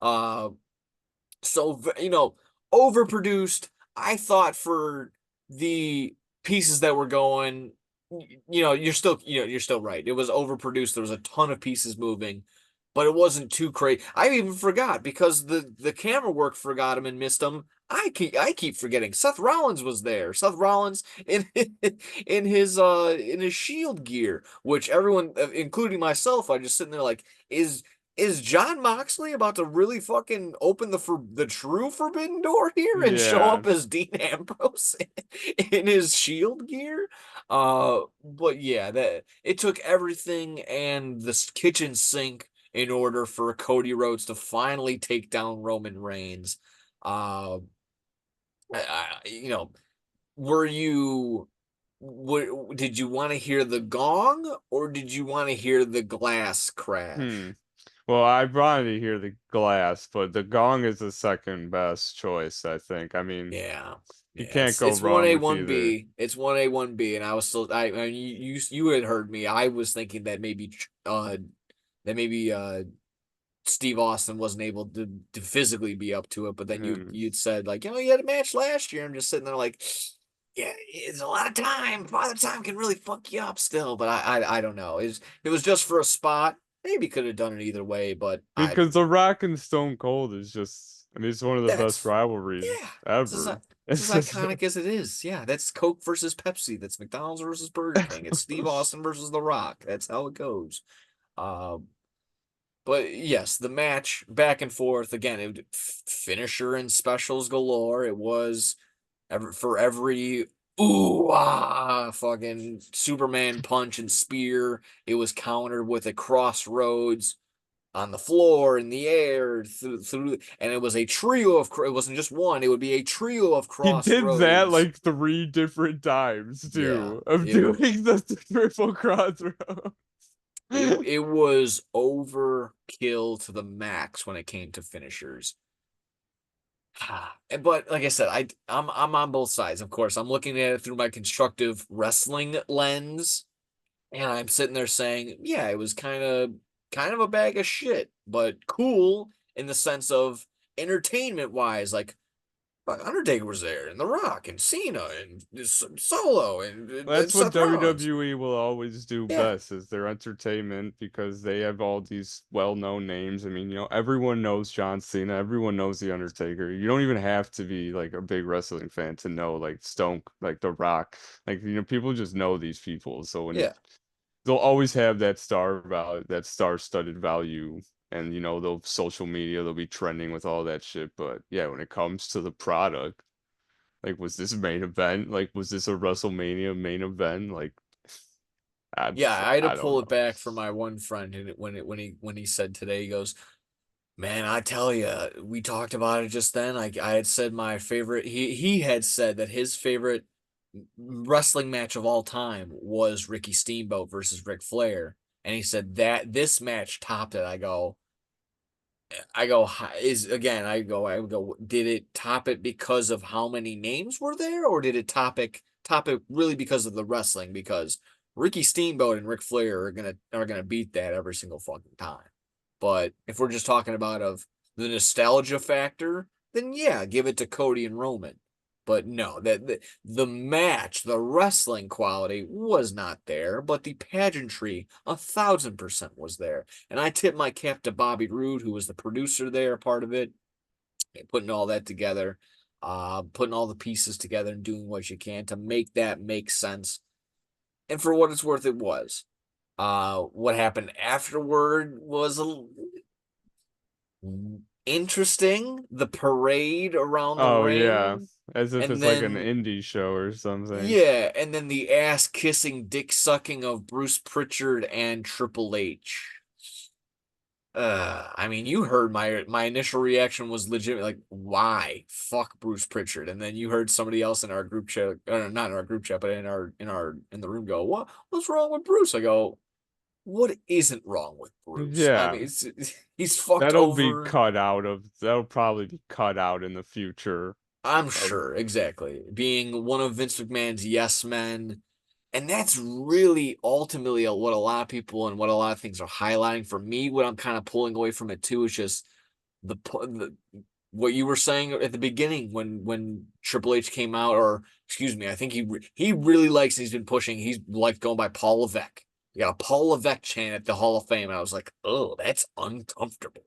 Uh, so overproduced. I thought for the pieces that were going, you're still right. It was overproduced. There was a ton of pieces moving, but it wasn't too crazy. I even forgot because the camera work forgot him and missed him. I keep forgetting. Seth Rollins was there. Seth Rollins in in his Shield gear, which everyone, including myself, I just sitting there like, is John Moxley about to really fucking open the true Forbidden Door here and show Yeah. up as Dean Ambrose in his Shield gear? But yeah, that it took everything and this kitchen sink in order for Cody Rhodes to finally take down Roman Reigns. Uh, you know, were you? Did you want to hear the gong or did you want to hear the glass Hmm. crash? Well, I wanted to hear the glass, but the gong is the second best choice, I think. I mean, Yeah. you Yeah, can't go it's one wrong A with one either. B. It's 1A 1B, and I was still I mean, you had heard me. I was thinking that maybe Steve Austin wasn't able to physically be up to it, but then Hmm. you'd said like, you had a match last year. I'm just sitting there like, yeah, it's a lot of time. Father time can really fuck you up still, but I don't know. It was just for a spot. Maybe could have done it either way, but Because The Rock and Stone Cold is just, I mean, it's one of the best that's rivalries yeah. ever. It's It's as just, iconic as it is. Yeah, that's Coke versus Pepsi. That's McDonald's versus Burger King. It's Steve Austin versus The Rock. That's how it goes. Um, but yes, the match back and forth again. Finisher and specials galore. It was for every ooh ah fucking Superman punch and spear. It was countered with a crossroads on the floor, in the air, through, and it was a trio of. It wasn't just one. It would be a trio of he did that crossroads. like three different times Yeah, too, of doing the triple crossroad. it was overkill to the max when it came to finishers. But like I said, I'm on both sides. Of course, I'm looking at it through my constructive wrestling lens, and I'm sitting there saying, yeah, it was kind of a bag of shit, but cool in the sense of entertainment wise. Like Undertaker was there, and The Rock, and Cena, and Solo, and That's what Seth Rollins. WWE will always do Yeah, best is their entertainment because they have all these well-known names. I mean, everyone knows John Cena, everyone knows The Undertaker. You don't even have to be like a big wrestling fan to know like Stone, like The Rock. Like, people just know these people. So when yeah, they'll always have that star value, that star-studded value. And they'll social media, they'll be trending with all that shit. But yeah, when it comes to the product, like, was this a main event? Like, was this a WrestleMania main event? Like, yeah. I had to I don't pull it know. back from my one friend, and when he said today, he goes, "Man, I tell you, we talked about it just then. I had said my favorite. He had said that his favorite." wrestling match of all time was Ricky Steamboat versus Ric Flair. And he said that this match topped it. I go is again. I go. Did it top it because of how many names were there, or did it top it really because of the wrestling? Because Ricky Steamboat and Ric Flair are gonna beat that every single fucking time. But if we're just talking about of the nostalgia factor, then yeah, give it to Cody and Roman. But no, that the match, the wrestling quality was not there, but the pageantry 1,000% was there. And I tip my cap to Bobby Roode, who was the producer there, part of it, putting all that together, putting all the pieces together and doing what you can to make that make sense. And for what it's worth, it was. What happened afterward was interesting. The parade around the Oh yeah, ring, as if and it's like an then indie show or something. yeah, and then the ass kissing, dick sucking of Bruce Pritchard and Triple H. I mean, you heard my initial reaction was legit, like, why? Fuck Bruce Pritchard. And then you heard somebody else in our group chat, not in our group chat, but in the room go, what's wrong with Bruce? I go, what isn't wrong with Bruce? I Yeah, mean, he's fucked over. that'll probably be cut out in the future I'm of sure, exactly. Being one of Vince McMahon's yes men. And that's really ultimately what a lot of people and what a lot of things are highlighting. For me, what I'm kind of pulling away from it too is just the what you were saying at the beginning when Triple H came out, or excuse me, I think he really likes. He's been pushing. He's like going by Paul Levesque. You got a Paul Levesque chant at the Hall of Fame, and I was like, oh, that's uncomfortable.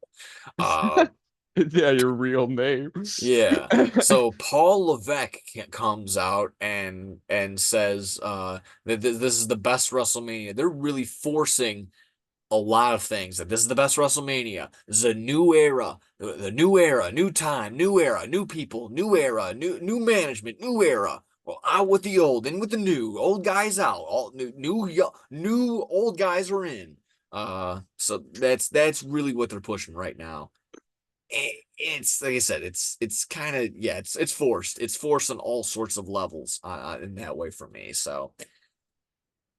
Uh, yeah, your real name. yeah. So Paul Levesque comes out and says that this is the best WrestleMania. They're really forcing a lot of things. That this is the best WrestleMania. This is a new era, the new era, new time, new era, new people, new era, new management, new era. Well, out with the old, in with the new. Old guys out. All new old guys are in. So that's really what they're pushing right now. It's like I said, it's kind of yeah, it's forced. It's forced on all sorts of levels in that way for me. So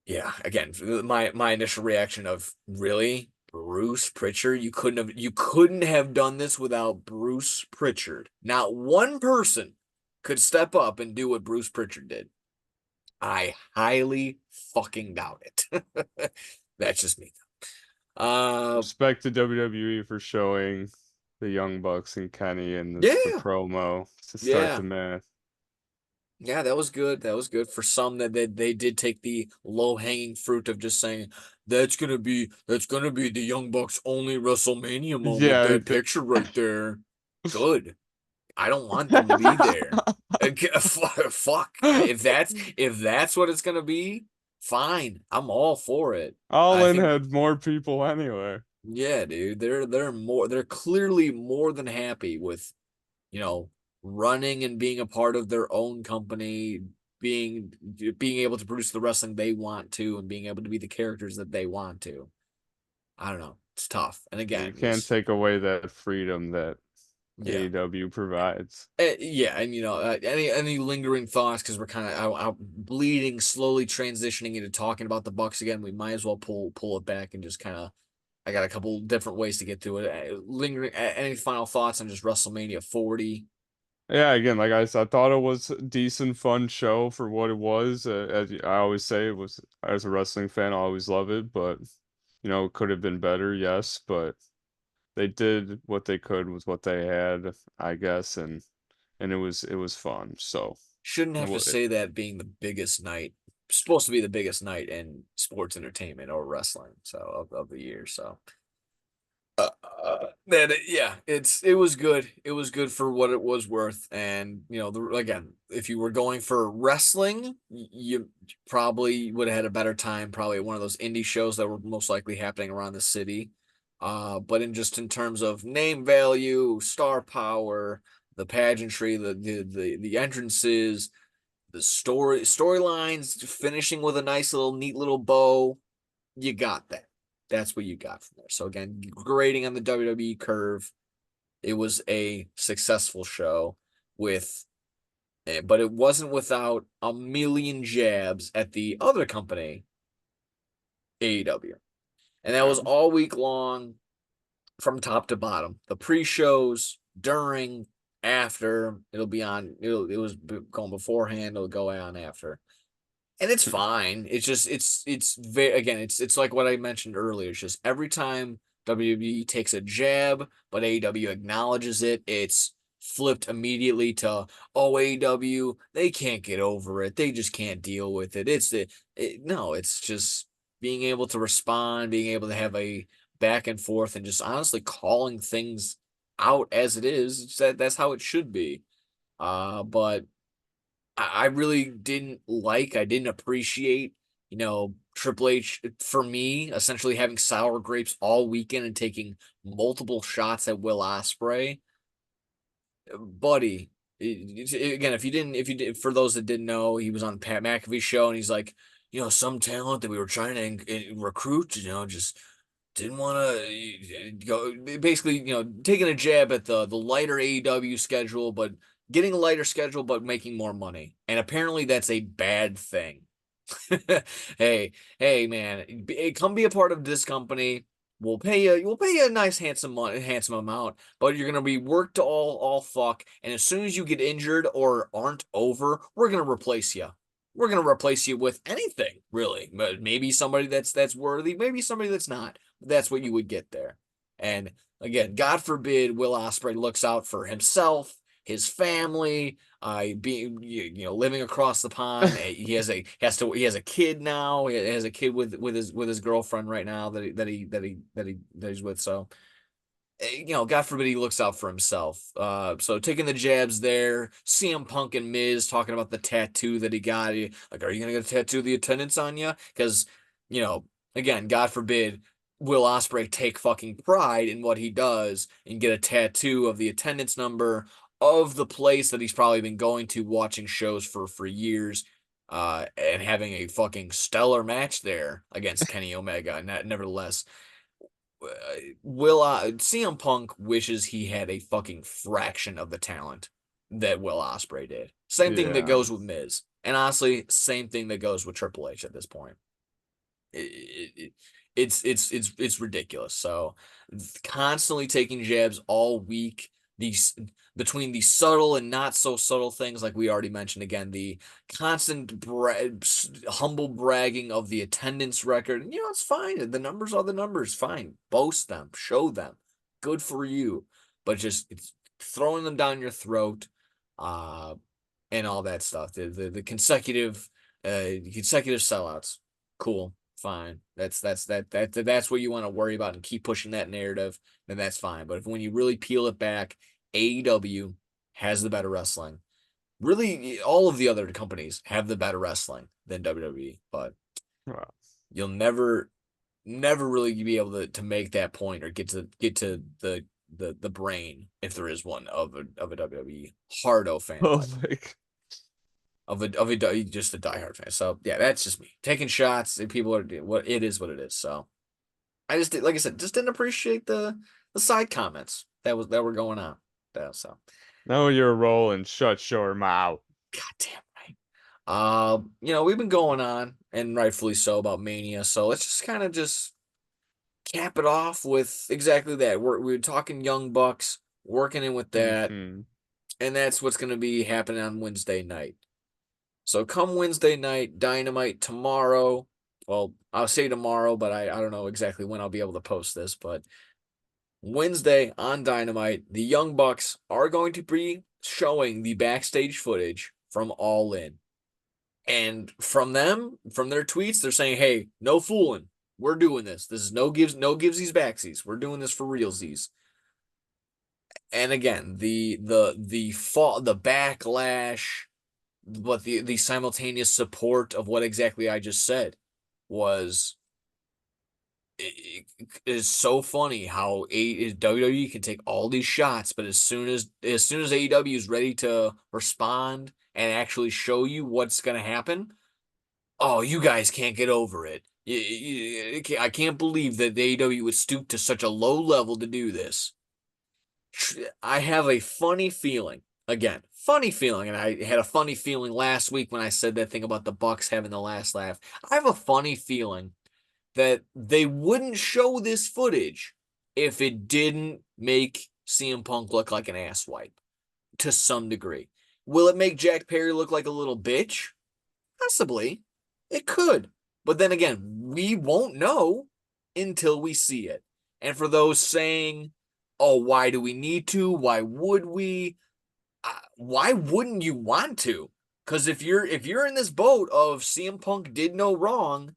yeah, again, my initial reaction of really Bruce Pritchard, you couldn't have done this without Bruce Pritchard. Not one person could step up and do what Bruce Pritchard did. I highly fucking doubt it. That's just me. Uh, Respect to WWE for showing the Young Bucks and Kenny in the yeah, promo to start the yeah. match. Yeah, that was good. That was good. For some that they did take the low-hanging fruit of just saying that's gonna be the Young Bucks only WrestleMania moment. Yeah, That picture right there. Good. I don't want them to be there. Fuck. If that's what it's gonna be, fine. I'm all for it. All I in think had more people anyway. yeah, dude. They're clearly more than happy with you know, running and being a part of their own company, being able to produce the wrestling they want to, and being able to be the characters that they want to. I don't know. It's tough. And Yeah, you again, can't take away that freedom that yeah. AEW provides. Yeah, and any lingering thoughts because we're kind of out bleeding, slowly transitioning into talking about the Bucks again. We might as well pull it back and just kind of. I got a couple different ways to get through it. Lingering, any final thoughts on just WrestleMania 40? Yeah, again, like I said, I thought it was a decent, fun show for what it was. I always say, it was as a wrestling fan, I always love it, but it could have been better, yes, but they did what they could with what they had, I guess, and it was fun. So, Shouldn't have to what? say that being the biggest night, supposed to be the biggest night in sports entertainment or wrestling, so of the year. So yeah, it was good. It was good for what it was worth. And again, if you were going for wrestling, you probably would have had a better time, probably at one of those indie shows that were most likely happening around the city. But in terms of name value, star power, the pageantry, the entrances, the storylines finishing with a nice little neat little bow, you got that. That's what you got from there. So again, grading on the WWE curve, it was a successful show with But it wasn't without a million jabs at the other company, AEW. And that was Yeah. all week long from top to bottom. The pre-shows, during, after, it was going beforehand, it'll go on after. And it's fine. It's just it's very again, it's like what I mentioned earlier. It's just every time WWE takes a jab, but AEW acknowledges it, it's flipped immediately to, oh, AEW, they can't get over it. They just can't deal with it. No, it's just being able to respond, being able to have a back and forth, and just honestly calling things out as it is. That's how it should be. But I really I didn't appreciate, Triple H, for me, essentially having sour grapes all weekend and taking multiple shots at Will Ospreay. Buddy, again, if you did, for those that didn't know, he was on Pat McAfee's show and he's like, some talent that we were trying to recruit, just didn't want to go, basically, taking a jab at the lighter AEW schedule, but getting a lighter schedule, but making more money. And apparently that's a bad thing. hey, hey, man, come be a part of this company. We'll pay you a nice handsome amount, but you're gonna be worked to all fuck. And as soon as you get injured or aren't over, we're gonna replace you. We're gonna replace you with anything, really. Maybe somebody that's worthy, maybe somebody that's not. That's what you would get there. And again, God forbid Will Ospreay looks out for himself, his family, being living across the pond. He has a kid now. He has a kid with his girlfriend right now that he's with. So God forbid he looks out for himself. So taking the jabs there, CM Punk and Miz talking about the tattoo that he got. Like, are you gonna get a tattoo of the attendance on you? Because you know, again, God forbid Will Ospreay take fucking pride in what he does and get a tattoo of the attendance number of the place that he's probably been going to watching shows for years. And having a fucking stellar match there against Kenny Omega. Nevertheless, CM Punk wishes he had a fucking fraction of the talent that Will Ospreay did. Same thing that Yeah. goes with Miz, and honestly, same thing that goes with Triple H at this point. It, it's ridiculous. So constantly taking jabs all week. These Between the subtle and not so subtle things, like we already mentioned, again, the constant humble bragging of the attendance record. It's fine. The numbers are the numbers. Fine, boast them, show them. Good for you. But just it's throwing them down your throat, uh, and all that stuff. The consecutive sellouts. Cool, fine. That's what you want to worry about and keep pushing that narrative, then that's fine. But when you really peel it back, AEW has the better wrestling. Really, all of the other companies have the better wrestling than WWE, but Well, you'll never really be able to make that point or get to the brain, if there is one, of a WWE hardo fan, oh but my just a diehard fan. So yeah, that's just me taking shots. And people are what it is, what it is. So I just like I said, just didn't appreciate the side comments that were going on. So know your role and shut your mouth. goddamn right. We've been going on, and rightfully so, about Mania. So let's just kind of just cap it off with exactly that. We're talking Young Bucks, working in with that, Hmm. and that's what's going to be happening on Wednesday night. So come Wednesday night, Dynamite tomorrow. Well, I'll say tomorrow, but I don't know exactly when I'll be able to post this. But Wednesday on Dynamite, the Young Bucks are going to be showing the backstage footage from All In. And from their tweets, they're saying, hey, no fooling. We're doing this. This is no givesies backsies. We're doing this for realsies. And again, the backlash, but the simultaneous support of what exactly I just said was it is so funny how WWE can take all these shots, but as soon as AEW is ready to respond and actually show you what's going to happen, oh, you guys can't get over it. I can't believe that the AEW would stoop to such a low level to do this. I have a funny feeling, again, funny feeling, and I had a funny feeling last week when I said that thing about the Bucks having the last laugh. I have a funny feeling that they wouldn't show this footage if it didn't make CM Punk look like an asswipe to some degree. Will it make Jack Perry look like a little bitch? Possibly. It could. But then again, we won't know until we see it. And for those saying, oh, why do we need to? Why would we? Why wouldn't you want to? Because if you're in this boat of CM Punk did no wrong,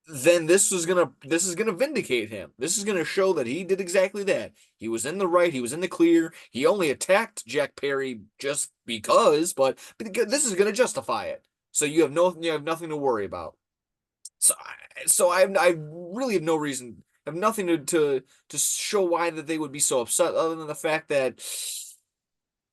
then this is gonna vindicate him. This is gonna show that he did exactly that. He was in the right. He was in the clear. He only attacked Jack Perry just because, but this is gonna justify it. So you have nothing to worry about. So I really have no reason, have nothing to show why that they would be so upset, other than the fact that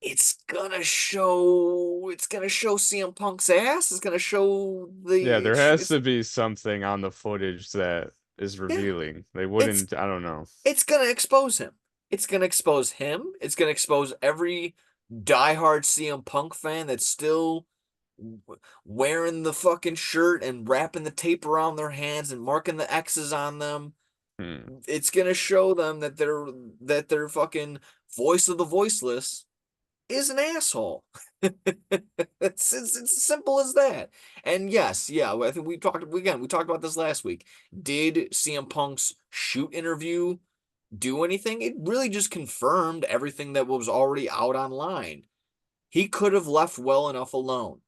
it's gonna show CM Punk's ass. It's gonna show Yeah, the there has it's to be something on the footage that is yeah revealing. They it's wouldn't, I don't know. it's gonna expose him. It's gonna expose him. It's gonna expose every diehard CM Punk fan that's still wearing the fucking shirt and wrapping the tape around their hands and marking the X's on them. Hmm. It's gonna show them that their fucking voice of the voiceless is an asshole. It's as simple as that. And yes, yeah, I think we talked about this last week. Did CM Punk's shoot interview do anything? It really just confirmed everything that was already out online. He could have left well enough alone,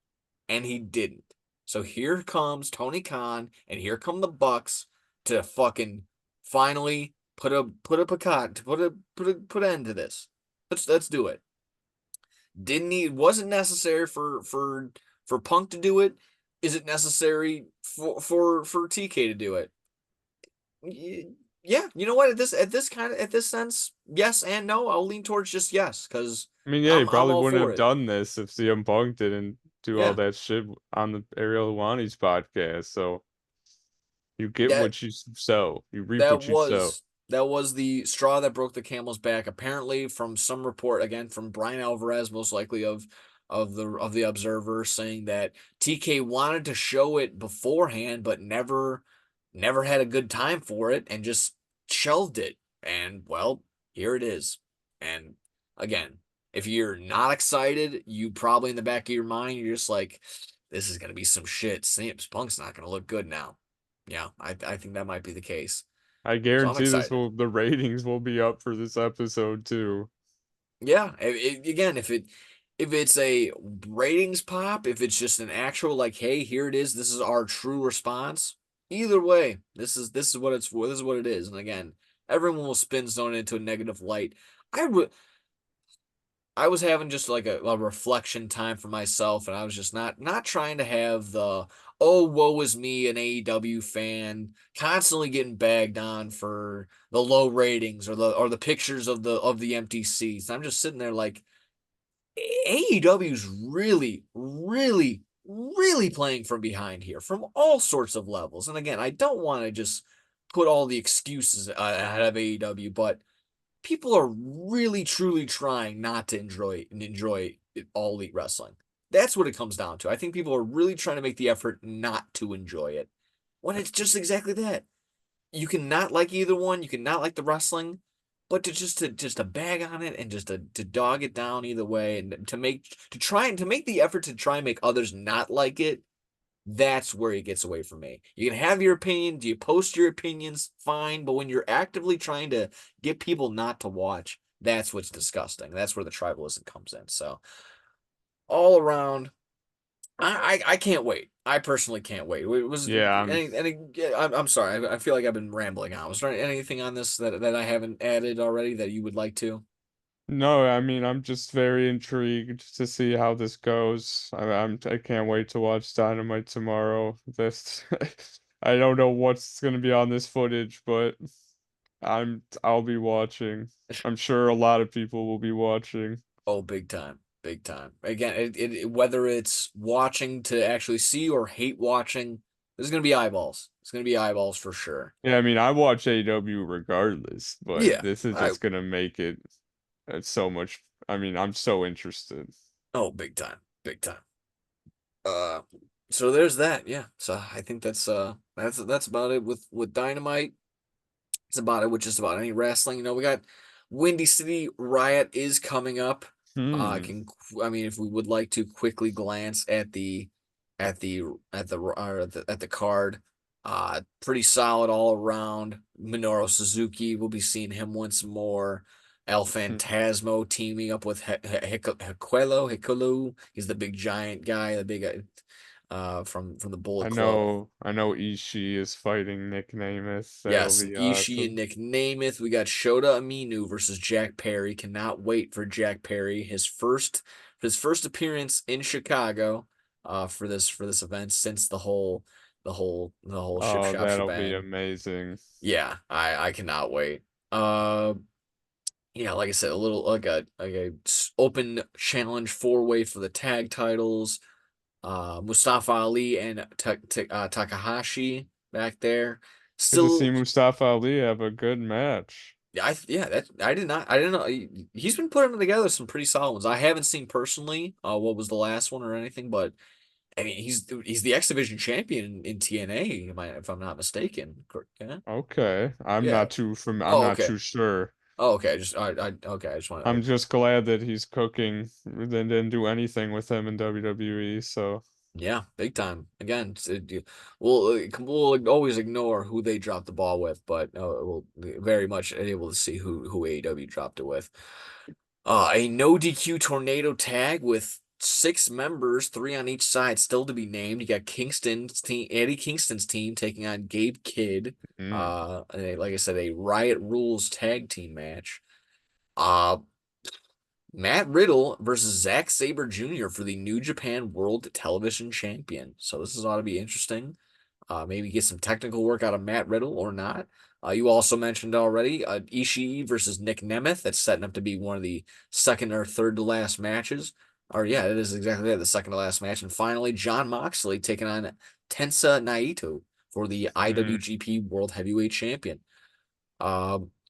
and he didn't. So here comes Tony Khan, and here come the Bucks to fucking finally put an end to this. Let's do it. Didn't need wasn't necessary for Punk to do it. Is it necessary for TK to do it? Yeah, you know what? At this sense, yes and no. I'll lean towards just yes because I mean, yeah, he I'm probably all wouldn't for have it. done this if CM Punk didn't do all Yeah, that shit on the Ariel Helwani's podcast. So you get that what you sow. You reap that what you sow. was that was the straw that broke the camel's back. Apparently, from some report again from Brian Alvarez, most likely of the Observer, saying that TK wanted to show it beforehand, but never had a good time for it and just shelved it. And well, here it is. And again, if you're not excited, you probably in the back of your mind, you're just like, this is gonna be some shit. Sam's Punk's not gonna look good now. Yeah, I think that might be the case. I So I'm guarantee excited. the ratings will be up for this episode too. Yeah, again, if it's a ratings pop, if it's just an actual like, hey, here it is, this is our true response. Either way, this is what it's for. This is what it is. And again, everyone will spin zone into a negative light. I re I was having just like a reflection time for myself, and I was just not trying to have the oh woe is me an AEW fan constantly getting bagged on for the low ratings or the pictures of the empty seats. I'm just sitting there like AEW's really, really, really playing from behind here from all sorts of levels. And again, I don't want to just put all the excuses ahead of AEW, but people are really truly trying not to enjoy all elite wrestling. That's what it comes down to. I think people are really trying to make the effort not to enjoy it. When it's just exactly that. You can not like either one, you can not like the wrestling, but to bag on it and just to dog it down either way and to make the effort to try and make others not like it, that's where it gets away from me. You can have your opinion. Do you post your opinions? Fine. But when you're actively trying to get people not to watch, that's what's disgusting. That's where the tribalism comes in. So all around, I can't wait. I personally can't wait. Yeah, I'm sorry. I feel like I've been rambling on. Was there anything on this that I haven't added already that you would like to? no, I mean, I'm just very intrigued to see how this goes. I can't wait to watch Dynamite tomorrow. This I don't know what's gonna be on this footage, but I'll be watching. I'm sure a lot of people will be watching. Oh, big time. Big time. Again, whether it's watching to actually see or hate watching, there's going to be eyeballs. It's going to be eyeballs for sure. Yeah, I mean, I watch AW regardless, but Yeah. this is I just gonna make it so much. I mean, I'm so interested. Oh, big time, big time. Uh, so there's that. Yeah. So I think that's about it with Dynamite. It's about it with just about any wrestling. We got Windy City Riot is coming up. Hmm. I mean, if we would like to quickly glance at the at the card, pretty solid all around. Minoru Suzuki, we'll be seeing him once more. El Phantasmo teaming up with Hikalu. He's the big giant guy, the big from the Bullet Club. I know Ishii is fighting Nick Nemeth. That'll Yes, be Ishii and awesome. Nick Namath. We got Shota Aminu versus Jack Perry. Cannot wait for Jack Perry. His first appearance in Chicago for this event since the whole ship Oh, shop that'll be shebang. amazing. Yeah, I cannot wait. Yeah, like I said, a little like a open challenge four-way for the tag titles. Mustafa Ali and Takahashi back there. Good to Still see Mustafa Ali have a good match. Yeah, that I didn't know he's been putting together some pretty solid ones. I haven't seen personally what was the last one or anything, but I mean he's the X Division champion in TNA, if I'm not mistaken. Yeah. Okay, Yeah. I'm Oh, not okay. too sure. Oh, okay. I okay. I just want I'm to. just glad that he's cooking. Then didn't do anything with him in WWE. So, Yeah, big time. Again, we'll always ignore who they dropped the ball with, but we'll very much able to see who AEW dropped it with. A no DQ tornado tag with six members, three on each side, still to be named. You got Kingston's team, Eddie Kingston's team taking on Gabe Kidd. mm. Like I said, a Riot Rules tag team match. Uh, Matt Riddle versus Zack Sabre Jr. for the New Japan World Television Champion. So this is ought to be interesting. Maybe get some technical work out of Matt Riddle or not. You also mentioned already Ishii versus Nick Nemeth. That's setting up to be one of the second or third to last matches. Or yeah, it is exactly that, the second to last match. And finally, John Moxley taking on Tensa Naito for the Mm. IWGP World Heavyweight Champion.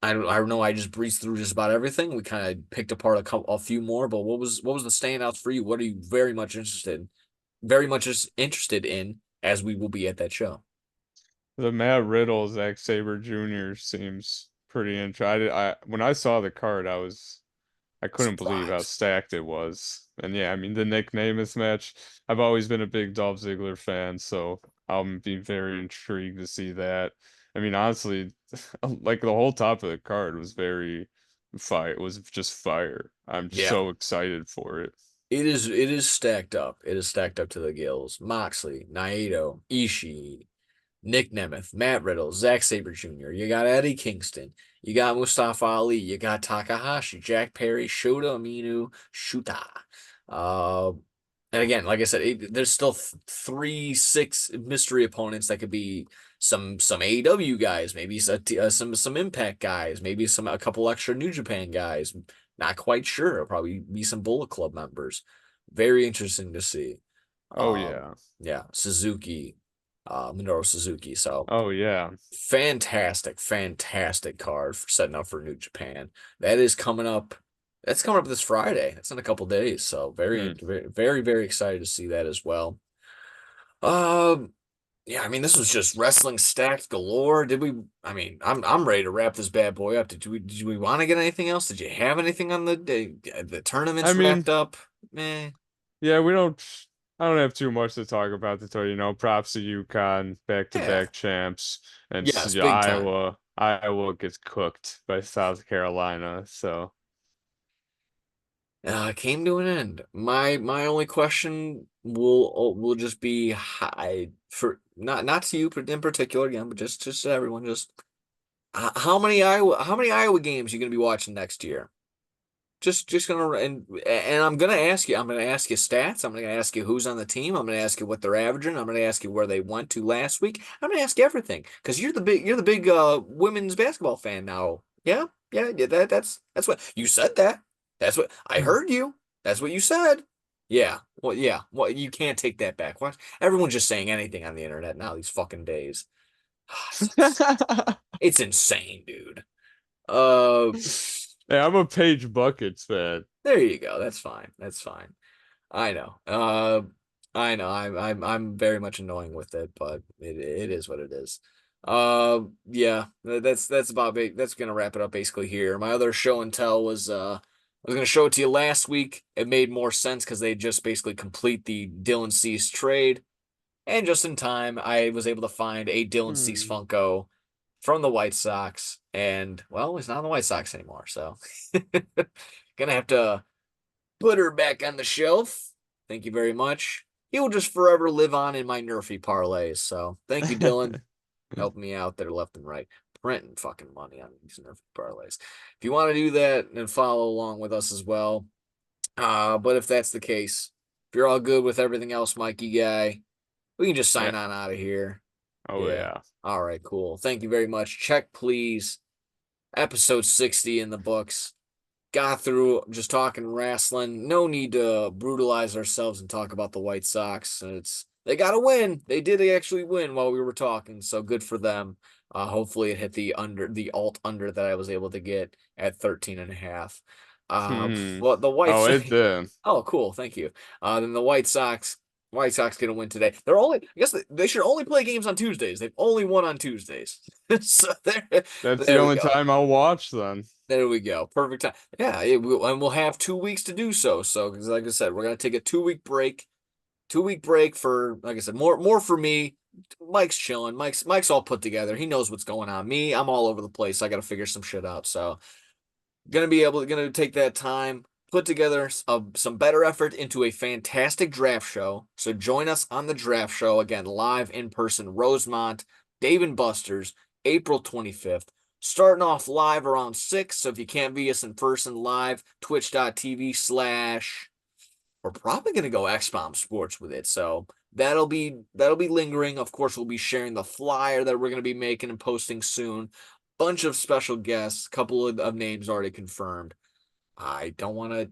I don't know. I just breezed through just about everything. We kind of picked apart a few more, but what was the standouts for you? What are you very much interested in, as we will be at that show? The Matt Riddle Zack Sabre Jr. seems pretty interesting. When I saw the card, I couldn't believe how Surprised. stacked it was. And yeah, I mean the Nick Nemeth match. I've always been a big Dolph Ziggler fan, so I'll be very intrigued to see that. I mean, honestly, like the whole top of the card was very fire. It was just fire. I'm Yeah, so excited for it. it is stacked up. It is stacked up to the gills. Moxley, Naito, Ishii, Nick Nemeth, Matt Riddle, Zack Sabre Jr. You got Eddie Kingston. You got Mustafa Ali. You got Takahashi, Jack Perry, Shota Aminu, Shuta. Uh, and again, like I said, there's still three, six mystery opponents that could be some AEW guys, maybe some Impact guys, maybe a couple extra New Japan guys. Not quite sure. It'll probably be some Bullet Club members. Very interesting to see. Oh Um, yeah. yeah, Suzuki, Minoru Suzuki. So Oh yeah. fantastic, fantastic card for setting up for New Japan. That is coming up. That's coming up this Friday. That's in a couple days. So very, Hmm. very, very, very excited to see that as well. Um, yeah, I mean, this was just wrestling stacked galore. Did we? I mean, I'm ready to wrap this bad boy up. Did we want to get anything else? Did you have anything on the I tournaments mean, wrapped up? Eh, yeah, I don't have too much to talk about the tour, props to UConn, yeah. back-to-back champs, and Yes, yeah, big time. Iowa gets cooked by South Carolina. So, Came to an end. My only question will just be high for not to you in particular again, but just to everyone. Just how many Iowa games you gonna be watching next year? Just gonna and I'm gonna ask you stats. I'm gonna ask you who's on the team. I'm gonna ask you what they're averaging. I'm gonna ask you where they went to last week. I'm gonna ask you everything because you're the big women's basketball fan now. Yeah, yeah, yeah. That's what you said. That's what I heard you. That's what you said. Yeah. Well, yeah. Well, you can't take that back. What? Everyone's just saying anything on the internet now these fucking days. It's insane, dude. Uh. yeah, I'm a Page Buckets fan. There you go. That's fine. That's fine. I know. I know. I'm very much annoying with it, but it is what it is. Yeah, that's about that's gonna wrap it up basically here. My other show and tell was I was gonna show it to you last week. It made more sense because they just basically complete the Dylan Cease trade, and just in time, I was able to find a Dylan Cease Hmm. Funko from the White Sox, and well, he's not on the White Sox anymore, so gonna have to put her back on the shelf. Thank you very much. He will just forever live on in my Nerfy parlays. So thank you, Dylan. Helping me out there left and right. Printing fucking money on these Nerfy parlays. If you want to do that and follow along with us as well. But if that's the case, if you're all good with everything else, Mikey guy, we can just Yeah. sign on out of here. Oh Yeah. yeah. All right, cool. Thank you very much. Check, please. Episode 60 in the books. Got through just talking wrestling. No need to brutalize ourselves and talk about the White Sox. It's they got to win. They did actually win while we were talking, so good for them. Hopefully it hit the alt under that I was able to get at 13 and a half. Hmm. Well, the White Oh, Sox. it did. Oh, cool. Thank you. Then the White Sox gonna win today. They're only, I guess they should only play games on Tuesdays. They've only won on Tuesdays. So That's the there we only go. time I'll watch then. There we go. Perfect time. Yeah, and we'll have 2 weeks to do so. So, because like I said, we're gonna take a 2 week break. 2 week break for, like I said, more for me. Mike's chilling. Mike's all put together. He knows what's going on. Me, I'm all over the place. I got to figure some shit out. So, gonna take that time, put together some better effort into a fantastic draft show. So join us on the draft show again, live in person, Rosemont, Dave and Buster's, April 25th. Starting off live around 6. So if you can't be us in person live, twitch.tv/. We're probably gonna go XBomb Sports with it. So that'll be lingering. Of course, we'll be sharing the flyer that we're gonna be making and posting soon. Bunch of special guests, couple of names already confirmed. I don't want to.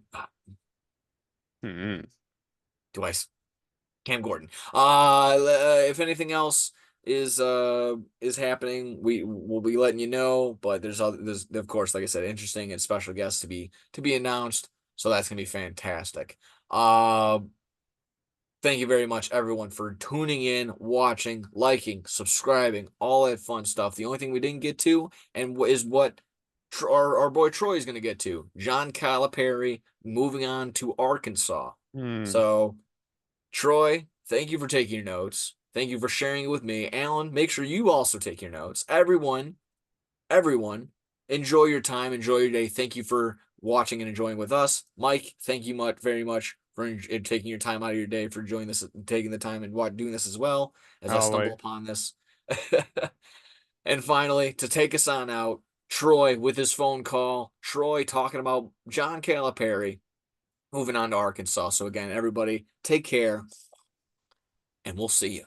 Hmm. Do I? Cam Gordon. If anything else is happening, will be letting you know. But there's of course, like I said, interesting and special guests to be announced. So that's gonna be fantastic. Uh, Thank you very much, everyone, for tuning in, watching, liking, subscribing, all that fun stuff. The only thing we didn't get to, and is what our boy Troy is going to get to. John Calipari moving on to Arkansas. Hmm. So, Troy, thank you for taking your notes. Thank you for sharing it with me. Alan, make sure you also take your notes. Everyone, enjoy your time, enjoy your day. Thank you for watching and enjoying with us. Mike, thank you very much for taking your time out of your day for joining this, taking the time and doing this as well as I Oh stumble wait. upon this. And finally, to take us on out, Troy with his phone call. Troy talking about John Calipari moving on to Arkansas. So again, everybody, take care, and we'll see you.